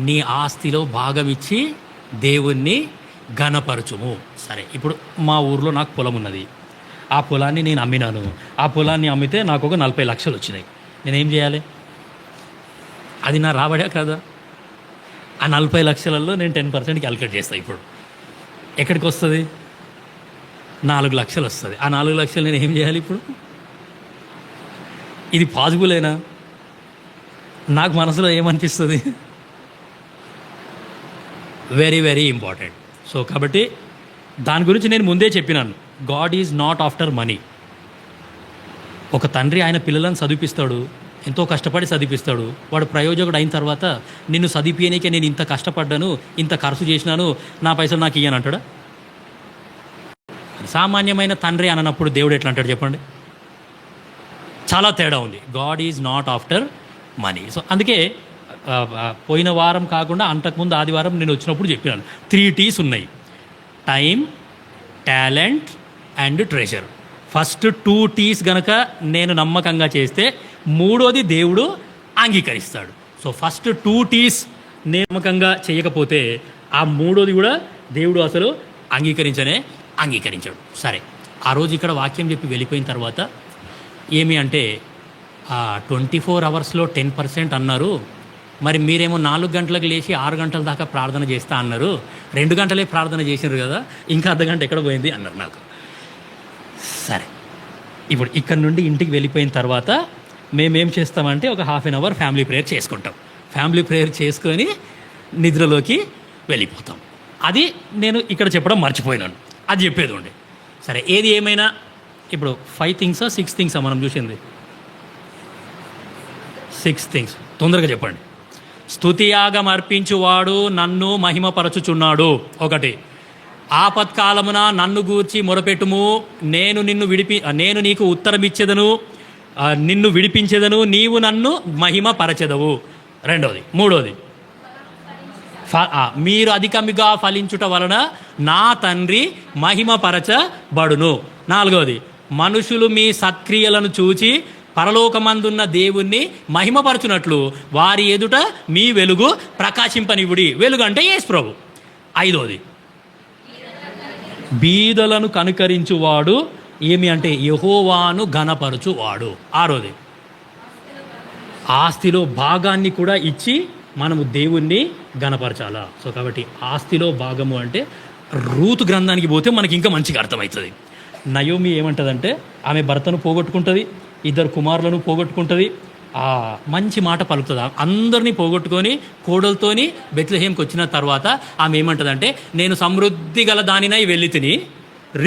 నీ ఆస్తిలో భాగం ఇచ్చి దేవుణ్ణి ఘనపరచుము. సరే, ఇప్పుడు మా ఊర్లో నాకు పొలం ఉన్నది. ఆ పొలాన్ని నేను అమ్మినాను. ఆ పొలాన్ని అమ్మితే నాకు ఒక 40 లక్షలు వచ్చినాయి. నేనేం చేయాలి? అది నా రాబడే కదా. ఆ 40 లక్షలలో నేను 10% క్యాలిక్యులేట్ చేస్తాను. ఇప్పుడు ఎక్కడికి వస్తుంది? 4 లక్షలు వస్తుంది. ఆ 4 లక్షలు నేను ఏం చేయాలి ఇప్పుడు? ఇది పాజిబులేనా? నాకు మనసులో ఏమనిపిస్తుంది? Very very important. సో కాబట్టి దాని గురించి నేను ముందే చెప్పినాను. God is not after money. ఒక తండ్రి ఆయన పిల్లలను చదివిపిస్తాడు, ఎంతో కష్టపడి చదివిపిస్తాడు. వాడు ప్రయోజకుడు అయిన తర్వాత నిన్ను చదివిపోయనికే నేను ఇంత కష్టపడ్డాను, ఇంత ఖర్చు చేసినాను, నా పైసలు నాకు ఇయ్యని అంటాడా? సామాన్యమైన తండ్రి అనప్పుడు దేవుడు ఎట్లా అంటాడు చెప్పండి? చాలా తేడా ఉంది. God is not after money. So అందుకే పోయిన వారం కాకుండా అంతకుముందు ఆదివారం నేను వచ్చినప్పుడు చెప్పినాను 3 T's ఉన్నాయి: time, talent and treasure. First 2 T's గనక నేను నమ్మకంగా చేస్తే మూడోది దేవుడు అంగీకరిస్తాడు. సో ఫస్ట్ 2 T's నమ్మకంగా చేయకపోతే ఆ మూడోది కూడా దేవుడు అసలు అంగీకరించాడు. సరే, ఆ రోజు ఇక్కడ వాక్యం చెప్పి వెళ్ళిపోయిన తర్వాత ఏమి అంటే 24 అవర్స్లో 10% అన్నారు. మరి మీరేమో 4 గంటలకు లేచి 6 గంటల దాకా ప్రార్థన చేస్తా అన్నారు. 2 గంటలే ప్రార్థన చేసినారు కదా, ఇంకా అర్ధగంట ఎక్కడ పోయింది అన్నారు నాకు. సరే, ఇప్పుడు ఇక్కడ నుండి ఇంటికి వెళ్ళిపోయిన తర్వాత మేమేం చేస్తామంటే ఒక ½ an hour ఫ్యామిలీ ప్రేయర్ చేసుకుంటాం. ఫ్యామిలీ ప్రేయర్ చేసుకొని నిద్రలోకి వెళ్ళిపోతాం. అది నేను ఇక్కడ చెప్పడం మర్చిపోయినాను, అది చెప్పేది ఉండే. సరే, ఏది ఏమైనా ఇప్పుడు 5 things 6 things మనం చూసింది? 6 things. తొందరగా చెప్పండి. స్తుతియాగం అర్పించువాడు నన్ను మహిమపరచుచున్నాడు. 1. ఆపత్కాలమున నన్ను గూర్చి మొరపెట్టుము, నేను నీకు ఉత్తరం ఇచ్చేదను, నిన్ను విడిపించేదను, నీవు నన్ను మహిమపరచెదవు. 2. 3. మీరు అధికముగా ఫలించుట వలన నా తండ్రి మహిమపరచబడును. 4. మనుషులు మీ సత్క్రియలను చూచి పరలోకమందున్న దేవుణ్ణి మహిమపరచునట్లు వారి ఎదుట మీ వెలుగు ప్రకాశింపనివ్వుడి. వెలుగు అంటే యేసు ప్రభు. 5. బీదలను కనుకరించువాడు ఏమి అంటే యెహోవాను ఘనపరచువాడు. 6. ఆస్తిలో భాగాన్ని కూడా ఇచ్చి మనము దేవుణ్ణి ఘనపరచాలా. సో కాబట్టి ఆస్తిలో భాగము అంటే రూతు గ్రంథానికి పోతే మనకి ఇంకా మంచిగా అర్థమవుతుంది. నయోమి ఏమంటుందంటే ఆమె భర్తను పోగొట్టుకుంటుంది, 2 కుమారులను పోగొట్టుకుంటుంది, మంచి మాట పలుకుతుంది. అందరినీ పోగొట్టుకొని కోడలతోని బెత్లెహేంకి వచ్చిన తర్వాత ఆమె ఏమంటుందంటే, నేను సమృద్ధి గల దానినై వెళ్ళి తిని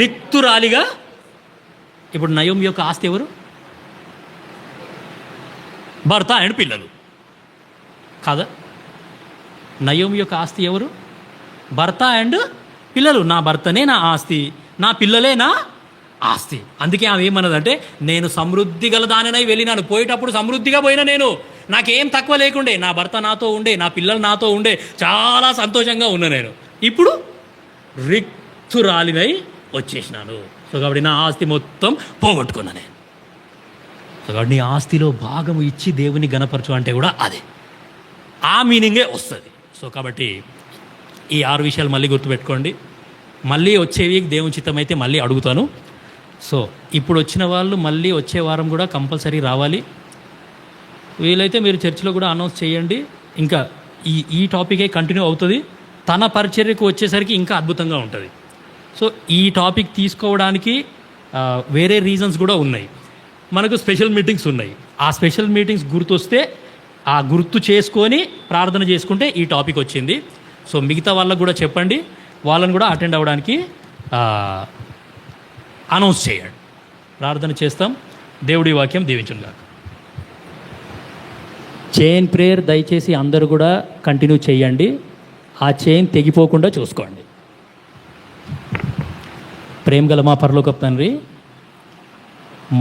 రిక్తురాలిగా. ఇప్పుడు నయోమి యొక్క ఆస్తి ఎవరు? భర్త అండ్ పిల్లలు కాదా? నయోమి యొక్క ఆస్తి ఎవరు? భర్త అండ్ పిల్లలు. నా భర్తనే నా ఆస్తి, నా పిల్లలే నా ఆస్తి. అందుకే ఆమె ఏమన్నదంటే, నేను సమృద్ధి గల దానినై వెళ్ళినాను. పోయేటప్పుడు సమృద్ధిగా పోయినా, నేను నాకేం తక్కువ లేకుండే, నా భర్త నాతో ఉండే, నా పిల్లలు నాతో ఉండే, చాలా సంతోషంగా ఉన్నా. నేను ఇప్పుడు రిక్తురాలినై వచ్చేసినాను. సో కాబట్టి నా ఆస్తి మొత్తం పోగొట్టుకున్నా నేను. సో కాబట్టి నీ ఆస్తిలో భాగము ఇచ్చి దేవుని గణపరచు అంటే కూడా అదే, ఆ మీనింగే వస్తుంది. సో కాబట్టి ఈ 6 విషయాలు మళ్ళీ గుర్తుపెట్టుకోండి. మళ్ళీ వచ్చే వీక్ దేవుని చిత్తం అయితే మళ్ళీ అడుగుతాను. సో ఇప్పుడు వచ్చిన వాళ్ళు మళ్ళీ వచ్చే వారం కూడా కంపల్సరీ రావాలి. వీలైతే మీరు చర్చిలో కూడా అనౌన్స్ చేయండి. ఇంకా ఈ టాపికే కంటిన్యూ అవుతుంది. తన పరిచర్యకు వచ్చేసరికి ఇంకా అద్భుతంగా ఉంటుంది. సో ఈ టాపిక్ తీసుకోవడానికి వేరే రీజన్స్ కూడా ఉన్నాయి. మనకు స్పెషల్ మీటింగ్స్ ఉన్నాయి. ఆ స్పెషల్ మీటింగ్స్ గుర్తొస్తే ఆ గుర్తు చేసుకొని ప్రార్థన చేసుకుంటే ఈ టాపిక్ వచ్చింది. సో మిగతా వాళ్ళకు కూడా చెప్పండి, వాళ్ళని కూడా అటెండ్ అవ్వడానికి అనౌన్స్ చేయండి. ప్రార్థన చేస్తాం. దేవుడి వాక్యం దీవించుగాక. చైన్ ప్రేయర్ దయచేసి అందరూ కూడా కంటిన్యూ చేయండి. ఆ చైన్ తెగిపోకుండా చూసుకోండి. ప్రేమగల మా పరలోకపు తండ్రి,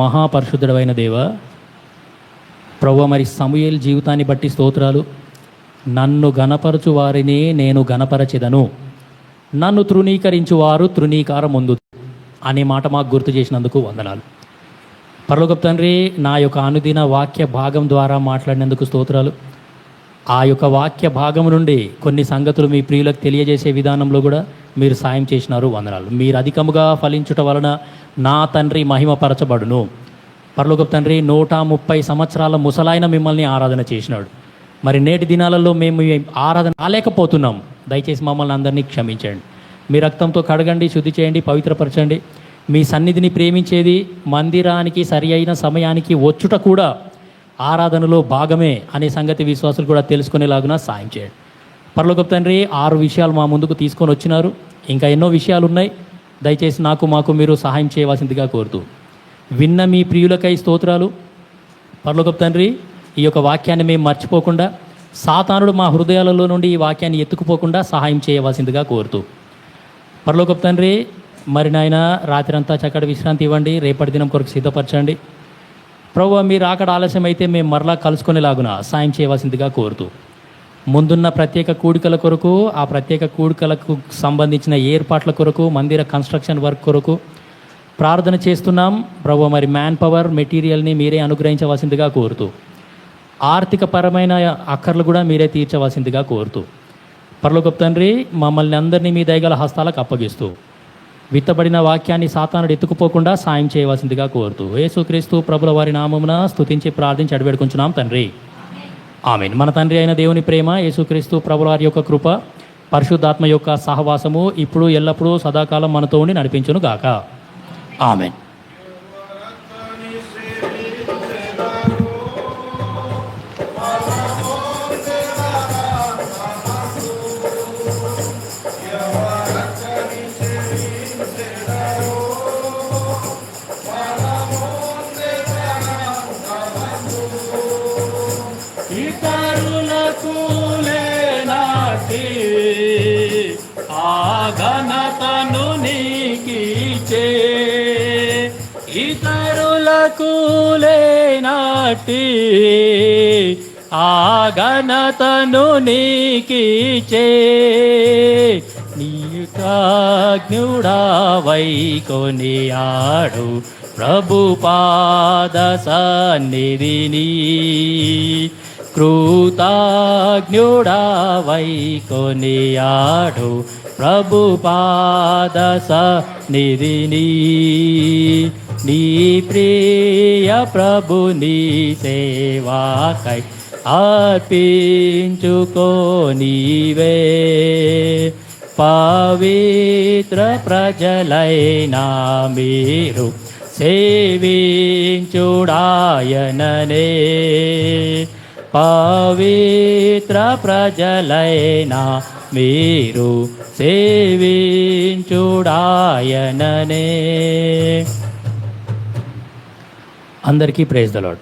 మహాపరిశుద్ధుడైన దేవ, ప్రభువా, మరి సమూయేలు జీవితాన్ని బట్టి స్తోత్రాలు. నన్ను గణపరచు వారిని నేను గణపరచెదను. నన్ను తృణీకరించువారు తృణీకారం ముందు అనే మాట మాకు గుర్తు చేసినందుకు వందనాలు. పరలోకపు తండ్రి, నా యొక్క అనుదిన వాక్య భాగం ద్వారా మాట్లాడినందుకు స్తోత్రాలు. ఆ యొక్క వాక్య భాగం నుండి కొన్ని సంగతులు మీ ప్రియులకు తెలియజేసే విధానంలో కూడా మీరు సాయం చేసినారు, వందనాలు. మీరు అధికముగా ఫలించుట వలన నా తండ్రి మహిమపరచబడును. పరలోకపు తండ్రి, 130 సంవత్సరాల ముసలాయన మిమ్మల్ని ఆరాధన చేసినాడు. మరి నేటి దినాలలో మేము ఈ ఆరాధన రాలేకపోతున్నాం. దయచేసి మమ్మల్ని అందరినీ క్షమించండి. మీ రక్తంతో కడగండి, శుద్ధి చేయండి, పవిత్రపరచండి. మీ సన్నిధిని ప్రేమించేది, మందిరానికి సరి అయిన సమయానికి వచ్చుట కూడా ఆరాధనలో భాగమే అనే సంగతి విశ్వాసులు కూడా తెలుసుకునేలాగున సాయం చేయండి. పరలోకపు తండ్రి, 6 విషయాలు మా ముందుకు తీసుకొని వచ్చినారు. ఇంకా ఎన్నో విషయాలు ఉన్నాయి. దయచేసి మాకు మీరు సహాయం చేయవలసిందిగా కోరుతూ, విన్న మీ ప్రియులకై స్తోత్రాలు. పరలోకపు తండ్రి, ఈ యొక్క వాక్యాన్ని మేము మర్చిపోకుండా, సాతానుడు మా హృదయాలలో నుండి ఈ వాక్యాన్ని ఎత్తుకుపోకుండా సహాయం చేయవలసిందిగా కోరుతూ, పరలోకపు తండ్రి, మరి నాయన రాత్రి అంతా చక్కటి విశ్రాంతి ఇవ్వండి. రేపటి దినం కొరకు సిద్ధపరచండి. ప్రభువా, మీరు అక్కడ ఆలస్యం అయితే మేము మరలా కలుసుకునేలాగున సాయం చేయవలసిందిగా కోరుతూ, ముందున్న ప్రత్యేక కూడికల కొరకు, ఆ ప్రత్యేక కూడికలకు సంబంధించిన ఏర్పాట్ల కొరకు, మందిర కన్స్ట్రక్షన్ వర్క్ కొరకు ప్రార్థన చేస్తున్నాం. ప్రభువా, మరి మ్యాన్ పవర్, మెటీరియల్ని మీరే అనుగ్రహించవలసిందిగా కోరుతూ, ఆర్థిక పరమైన అక్కర్లు కూడా మీరే తీర్చవలసిందిగా కోరుతూ, పరలోకపు తండ్రి, మమ్మల్ని అందరినీ మీ దయగల హస్తాలకు అప్పగిస్తూ, విత్తబడిన వాక్యాన్ని సాతానుడు ఎత్తుకుపోకుండా సాయం చేయవలసిందిగా కోరుతూ, యేసుక్రీస్తు ప్రభుల వారి నామమున స్తుతించి ప్రార్థించి అడివేడుకుంటున్నాం తండ్రి, ఆమేన్. మన తండ్రి అయిన దేవుని ప్రేమ, యేసుక్రీస్తు ప్రభుల వారి యొక్క కృప, పరిశుద్ధాత్మ యొక్క సహవాసము ఇప్పుడు ఎల్లప్పుడూ సదాకాలం మనతో ఉండి నడిపించును గాక. ఆమేన్. ఇతరులకు లేనాటి ఆ ఘనతను నీకిచ్చే, ఇతరులకు లేనాటి ఆ ఘనతను నీకిచ్చే, నీకాజ్ఞుడావై కొనియాడు ప్రభు పాద సన్నిధిని, కృతజ్ఞుడావై కొనియాడు ప్రభు పాద సన్నిధిని, నీ ప్రియ ప్రభుని సేవాకై అర్పించుకోనివే, పవిత్ర ప్రజలైనా మీరు సేవించుడాయననే, పవిత్ర ప్రజలైనా మీరు సేవించుడాయననే. అందరికీ ప్రైజ్ ద లార్డ్.